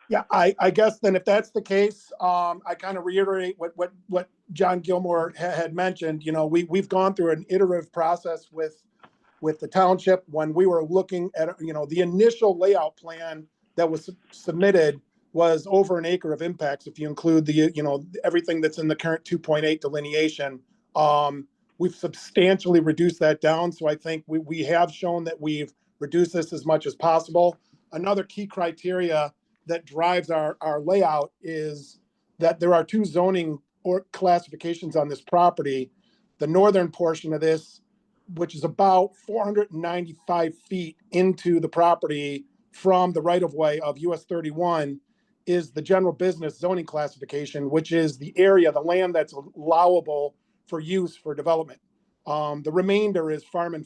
Yeah, I guess then if that's the case, I kind of reiterate what John Gilmore had mentioned. We've gone through an iterative process with the township when we were looking at, the initial layout plan that was submitted was over an acre of impacts. If you include the, everything that's in the current 2.8 delineation, we've substantially reduced that down. So I think we have shown that we've reduced this as much as possible. Another key criteria that drives our layout is that there are 2 zoning or classifications on this property. The northern portion of this, which is about 495 feet into the property from the right-of-way of US 31, is the general business zoning classification, which is the area, the land that's allowable for use for development. The remainder is farm and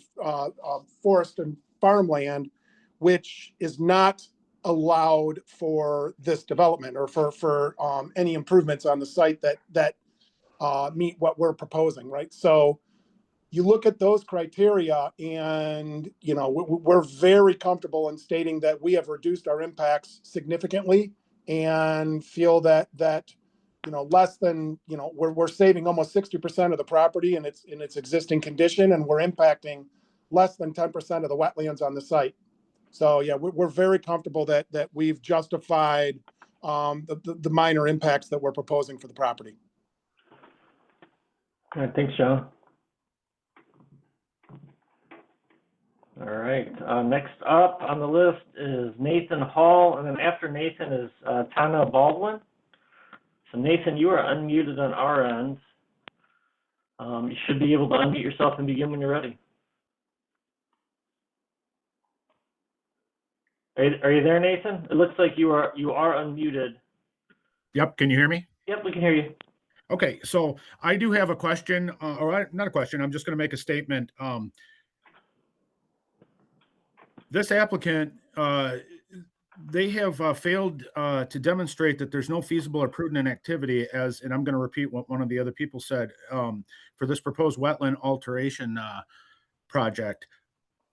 forest and farmland, which is not allowed for this development or for any improvements on the site that meet what we're proposing, right? So you look at those criteria and, we're very comfortable in stating that we have reduced our impacts significantly and feel that less than, we're saving almost 60% of the property in its existing condition, and we're impacting less than 10% of the wetlands on the site. So yeah, we're very comfortable that we've justified the minor impacts that we're proposing for the property. All right, thanks, John. All right, next up on the list is Nathan Hall, and then after Nathan is Tana Baldwin. So Nathan, you are unmuted on our end. You should be able to unmute yourself and begin when you're ready. Are you there, Nathan? It looks like you are unmuted. Yep. Can you hear me? Yep, we can hear you. Okay. So I do have a question, or not a question. I'm just going to make a statement. This applicant, they have failed to demonstrate that there's no feasible or prudent activity and I'm going to repeat what one of the other people said, for this proposed wetland alteration project.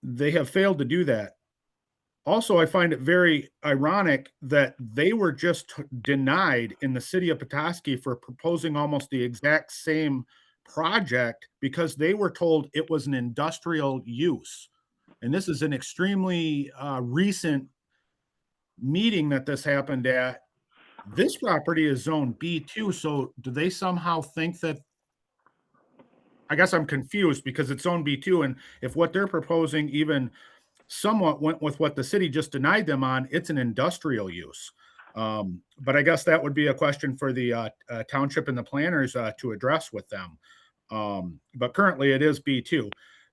They have failed to do that. Also, I find it very ironic that they were just denied in the city of Petoskey for proposing almost the exact same project because they were told it was an industrial use. And this is an extremely recent meeting that this happened at. This property is zone B2. So do they somehow think that, I guess I'm confused because it's zone B2. And if what they're proposing even somewhat went with what the city just denied them on, it's an industrial use. But I guess that would be a question for the township and the planners to address with them. But currently it is B2.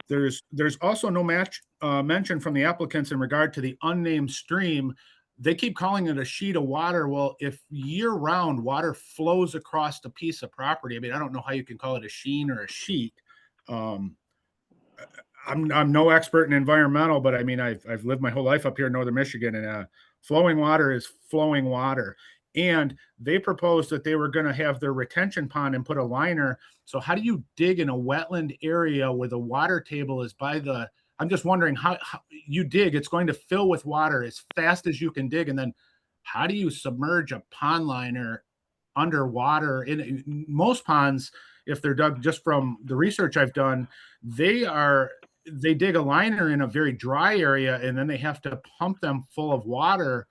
There's also no mention from the applicants in regard to the unnamed stream. They keep calling it a sheet of water. Well, if year-round water flows across the piece of property, I mean, I don't know how you can call it a sheen or a sheet. I'm no expert in environmental, but I mean, I've lived my whole life up here in Northern Michigan, and flowing water is flowing water. And they proposed that they were going to have their retention pond and put a liner. So how do you dig in a wetland area where the water table is by the, I'm just wondering how you dig, it's going to fill with water as fast as you can dig. And then how do you submerge a pond liner underwater? In most ponds, if they're dug, just from the research I've done, they dig a liner in a very dry area, and then they have to pump them full of water.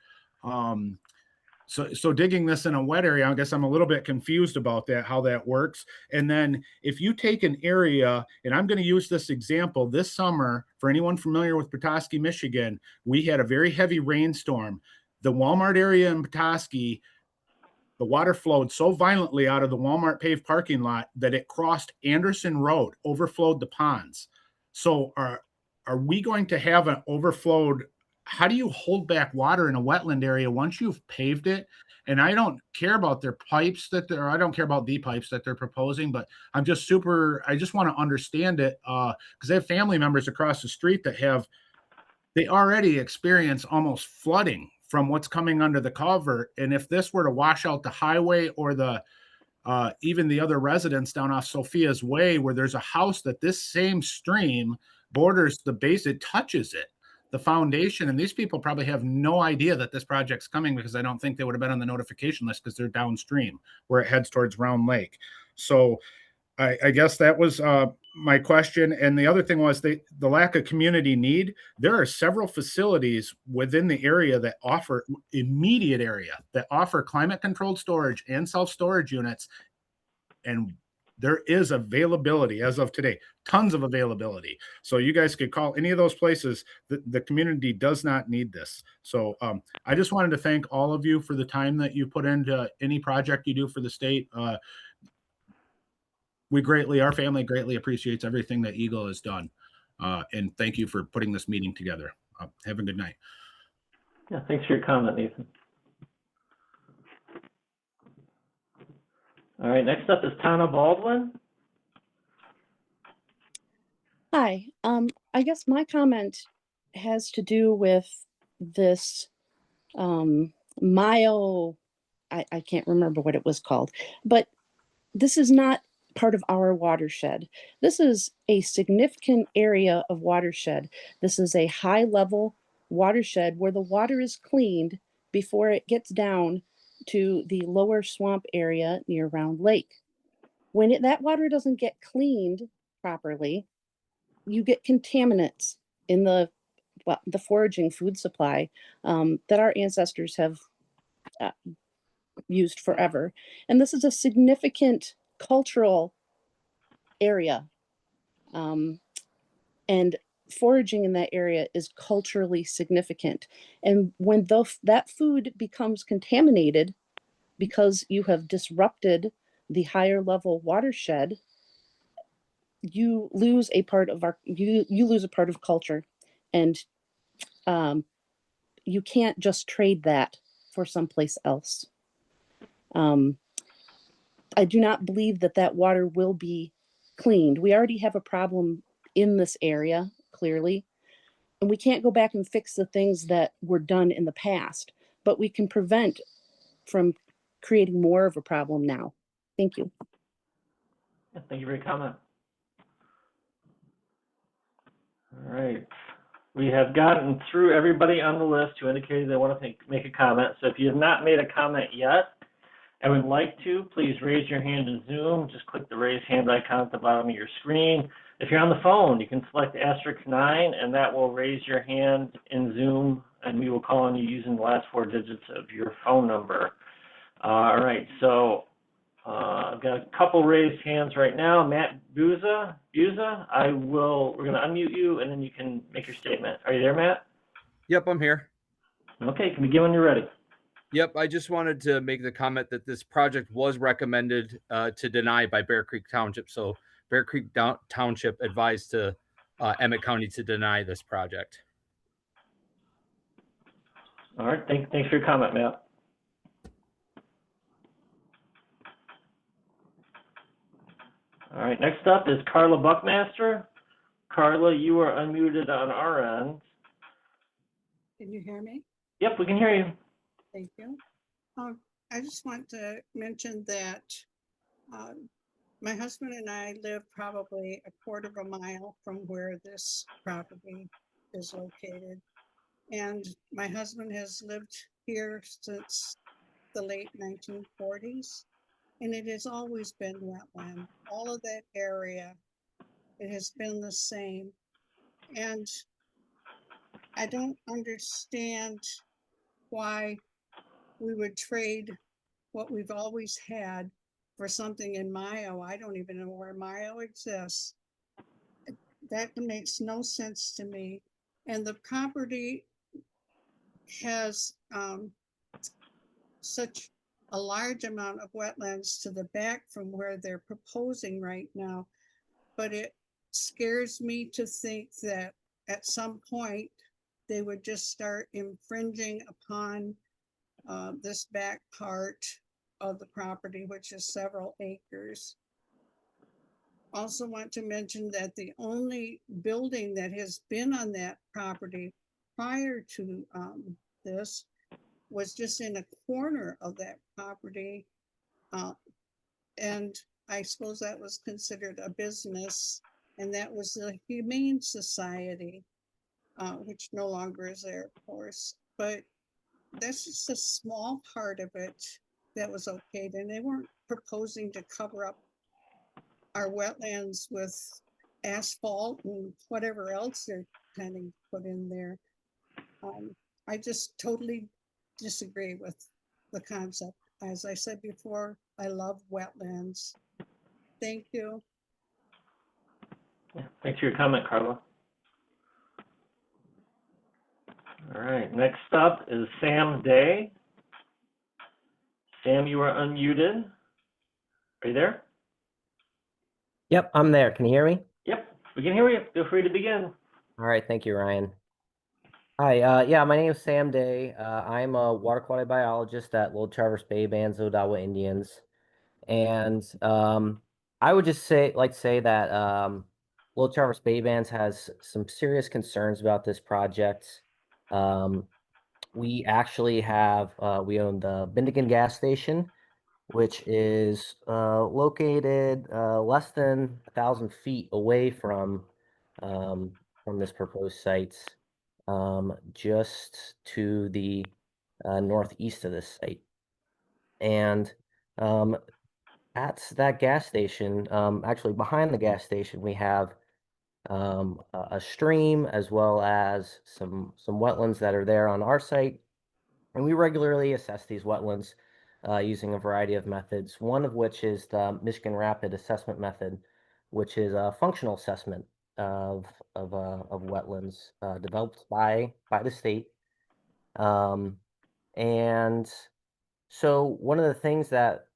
So digging this in a wet area, I guess I'm a little bit confused about that, how that works. And then if you take an area, and I'm going to use this example, this summer, for anyone familiar with Petoskey, Michigan, we had a very heavy rainstorm. The Walmart area in Petoskey, the water flowed so violently out of the Walmart paved parking lot that it crossed Anderson Road, overflowed the ponds. So are we going to have an overflowed? How do you hold back water in a wetland area once you've paved it? And I don't care about their pipes I don't care about the pipes that they're proposing, but I just want to understand it because I have family members across the street that they already experience almost flooding from what's coming under the culvert. And if this were to wash out the highway or even the other residents down off Sophia's Way, where there's a house that this same stream borders the base, it touches it, the foundation. And these people probably have no idea that this project's coming because I don't think they would have been on the notification list because they're downstream where it heads towards Round Lake. So I guess that was my question. And the other thing was the lack of community need. There are several facilities within the area that offer immediate area that offer climate controlled storage and self-storage units. And there is availability as of today, tons of availability. So you guys could call any of those places. The community does not need this. So I just wanted to thank all of you for the time that you put into any project you do for the state. Our family greatly appreciates everything that Eagle has done. And thank you for putting this meeting together. Have a good night. Yeah, thanks for your comment, Nathan. All right, next up is Tana Baldwin. Hi, I guess my comment has to do with this I can't remember what it was called, but this is not part of our watershed. This is a significant area of watershed. This is a high level watershed where the water is cleaned before it gets down to the lower swamp area near Round Lake. When that water doesn't get cleaned properly, you get contaminants in the foraging food supply that our ancestors have used forever. And this is a significant cultural area. And foraging in that area is culturally significant. And when that food becomes contaminated because you have disrupted the higher level watershed, you lose a part of you lose a part of culture. And you can't just trade that for someplace else. I do not believe that water will be cleaned. We already have a problem in this area, clearly, and we can't go back and fix the things that were done in the past, but we can prevent from creating more of a problem now. Thank you. Thank you for your comment. All right. We have gotten through everybody on the list who indicated they want to make a comment. So if you have not made a comment yet and would like to, please raise your hand in Zoom. Just click the raise hand icon at the bottom of your screen. If you're on the phone, you can select *9 and that will raise your hand in Zoom and we will call on you using the last 4 digits of your phone number. All right, so I've got a couple raised hands right now. Matt Buza, we're going to unmute you and then you can make your statement. Are you there, Matt? Yep, I'm here. Okay, can begin when you're ready. Yep, I just wanted to make the comment that this project was recommended to deny by Bear Creek Township. So Bear Creek Township advised to Emmet County to deny this project. All right, thanks for your comment, Matt. All right, next up is Carla Buckmaster. Carla, you are unmuted on our end. Can you hear me? Yep, we can hear you. Thank you. I just want to mention that my husband and I live probably a quarter of a mile from where this property is located. And my husband has lived here since the late 1940s. And it has always been wetland. All of that area, it has been the same. And I don't understand why we would trade what we've always had for something in Mayo. I don't even know where Mayo exists. That makes no sense to me. And the property has such a large amount of wetlands to the back from where they're proposing right now. But it scares me to think that at some point they would just start infringing upon this back part of the property, which is several acres. Also want to mention that the only building that has been on that property prior to this was just in a corner of that property. And I suppose that was considered a business, and that was the Humane Society, which no longer is there, of course. But that's just a small part of it that was okayed, and they weren't proposing to cover up our wetlands with asphalt and whatever else they're planning to put in there. I just totally disagree with the concept. As I said before, I love wetlands. Thank you. Yeah, thanks for your comment, Carla. All right, next up is Sam Day. Sam, you are unmuted. Are you there? Yep, I'm there. Can you hear me? Yep, we can hear you. Feel free to begin. All right, thank you, Ryan. Hi, yeah, my name is Sam Day. I'm a water quality biologist at Little Traverse Bay Bands Odawa Indians. And I would just say that Little Traverse Bay Bands has some serious concerns about this project. We actually have, we own the Bindigan gas station, which is located less than 1,000 feet away from this proposed site, just to the northeast of this site. And at that gas station, actually behind the gas station, we have a stream as well as some wetlands that are there on our site. And we regularly assess these wetlands using a variety of methods, one of which is the Michigan Rapid Assessment Method, which is a functional assessment of wetlands developed by the state. And so one of the things that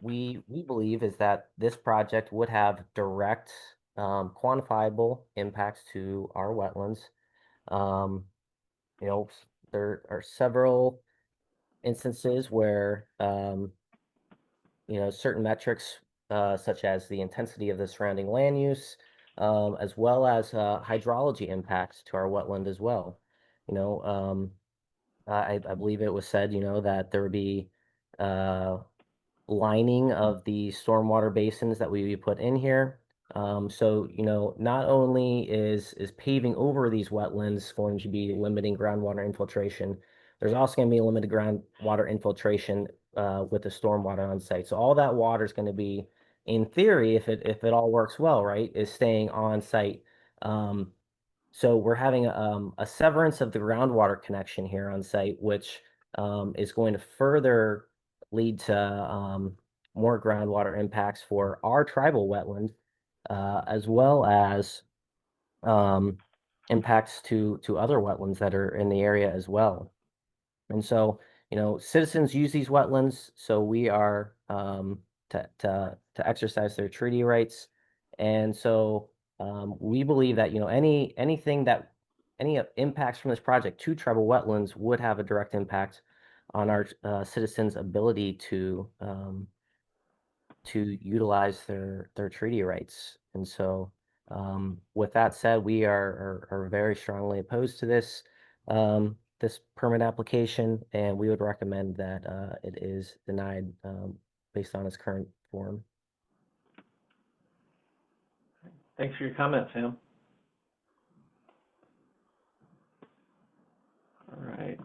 we believe is that this project would have direct quantifiable impacts to our wetlands. You know, there are several instances where you know, certain metrics such as the intensity of the surrounding land use, as well as hydrology impacts to our wetland as well. You know, I believe it was said, you know, that there would be lining of the stormwater basins that we put in here. So, you know, not only is paving over these wetlands going to be limiting groundwater infiltration, there's also going to be limited groundwater infiltration with the stormwater on site. So all that water is going to be, in theory, if it all works well, right, is staying on site. So we're having a severance of the groundwater connection here on site, which is going to further lead to more groundwater impacts for our tribal wetland, as well as impacts to other wetlands that are in the area as well. And so, you know, citizens use these wetlands, so we are to exercise their treaty rights. And so we believe that, you know, any impacts from this project to tribal wetlands would have a direct impact on our citizens' ability to utilize their treaty rights. And so with that said, we are very strongly opposed to this this permit application, and we would recommend that it is denied based on its current form. Thanks for your comment, Sam. All right.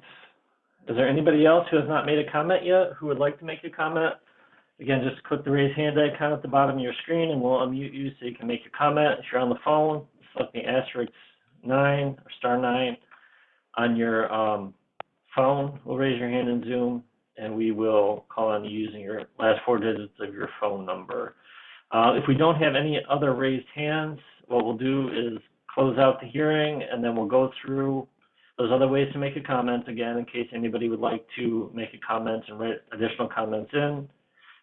Is there anybody else who has not made a comment yet who would like to make a comment? Again, just click the raise hand icon at the bottom of your screen and we'll unmute you so you can make your comment. If you're on the phone, select the *9 or *9 on your phone. We'll raise your hand in Zoom and we will call on you using your last 4 digits of your phone number. If we don't have any other raised hands, what we'll do is close out the hearing and then we'll go through those other ways to make a comment again in case anybody would like to make a comment and write additional comments in.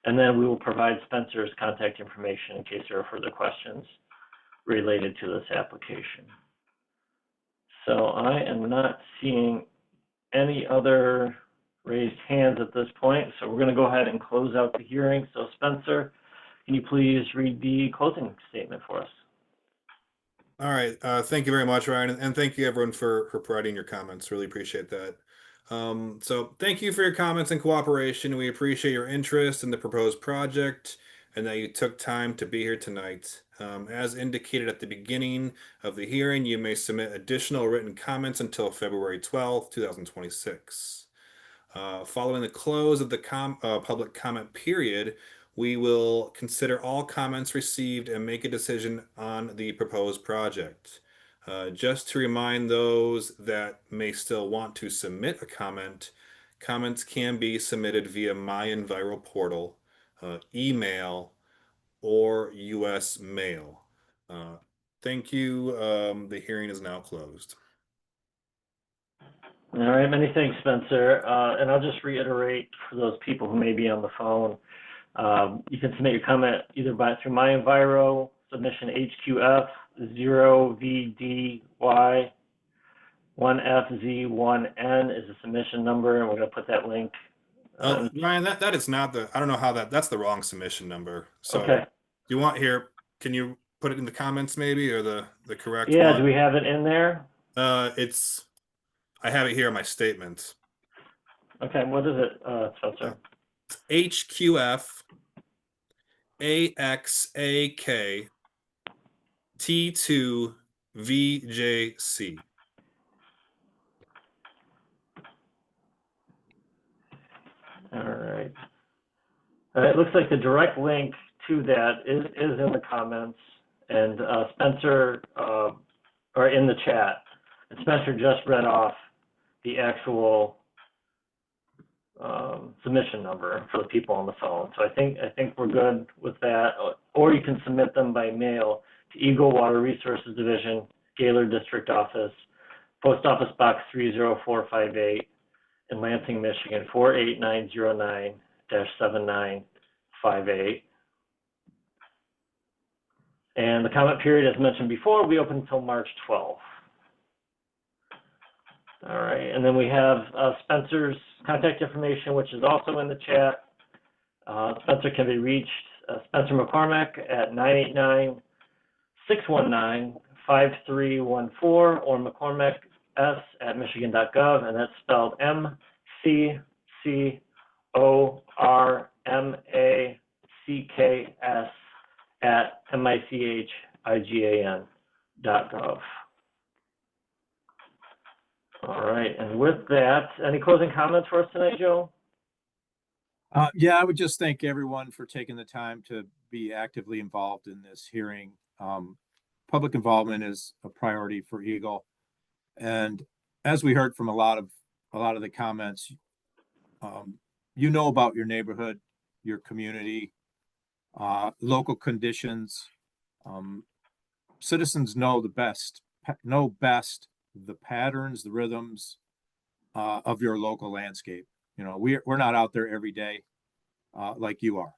And then we will provide Spencer's contact information in case there are further questions related to this application. So I am not seeing any other raised hands at this point. So we're going to go ahead and close out the hearing. So Spencer, can you please read the closing statement for us? All right. Thank you very much, Ryan. And thank you everyone for providing your comments. Really appreciate that. So thank you for your comments and cooperation. We appreciate your interest in the proposed project and that you took time to be here tonight. As indicated at the beginning of the hearing, you may submit additional written comments until February 12th, 2026. Following the close of the public comment period, we will consider all comments received and make a decision on the proposed project. Just to remind those that may still want to submit a comment, comments can be submitted via My Enviro portal, email, or U.S. mail. Thank you. The hearing is now closed. All right, many thanks, Spencer. And I'll just reiterate for those people who may be on the phone, you can submit your comment either through My Enviro, submission HQF 0VDY 1FZ1N is the submission number, and we're going to put that link. Ryan, that is not the, I don't know how that's the wrong submission number. So okay. Do you want here, can you put it in the comments maybe, or the correct one? one? Do we have it in there? I have it here in my statement. Okay, what is it, Spencer? HQF AXAK T2 VJC. All right. It looks like the direct link to that is in the comments, and Spencer, or in the chat. And Spencer just read off the actual submission number for the people on the phone. So I think we're good with that. Or you can submit them by mail to Eagle Water Resources Division, Gaylord District Office, Post Office Box 30458 in Lansing, Michigan 48909-7958. And the comment period, as mentioned before, will be open until March 12th. All right, and then we have Spencer's contact information, which is also in the chat. Spencer can be reached, Spencer McCormack at 989-619-5314 or McCormack@michigan.gov, and that's spelled McCormacks @michigan.gov. All right, and with that, any closing comments for us tonight, Joe? Yeah, I would just thank everyone for taking the time to be actively involved in this hearing. Public involvement is a priority for Eagle. And as we heard from a lot of the comments, you know about your neighborhood, your community, local conditions. Citizens know best the patterns, the rhythms of your local landscape. You know, we're not out there every day like you are,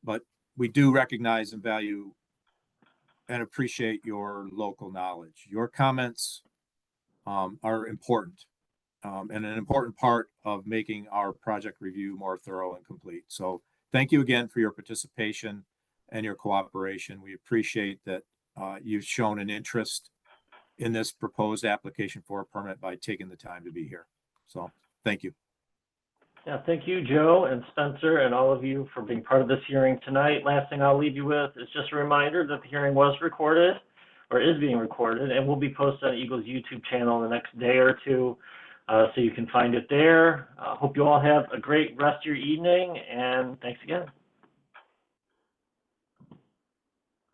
but we do recognize and value and appreciate your local knowledge. Your comments are important and an important part of making our project review more thorough and complete. So thank you again for your participation and your cooperation. We appreciate that you've shown an interest in this proposed application for a permit by taking the time to be here. So thank you. Yeah, thank you, Joe and Spencer, and all of you for being part of this hearing tonight. Last thing I'll leave you with is just a reminder that the hearing was recorded, or is being recorded, and will be posted on Eagle's YouTube channel in the next day or two, so you can find it there. Hope you all have a great rest of your evening, and thanks again.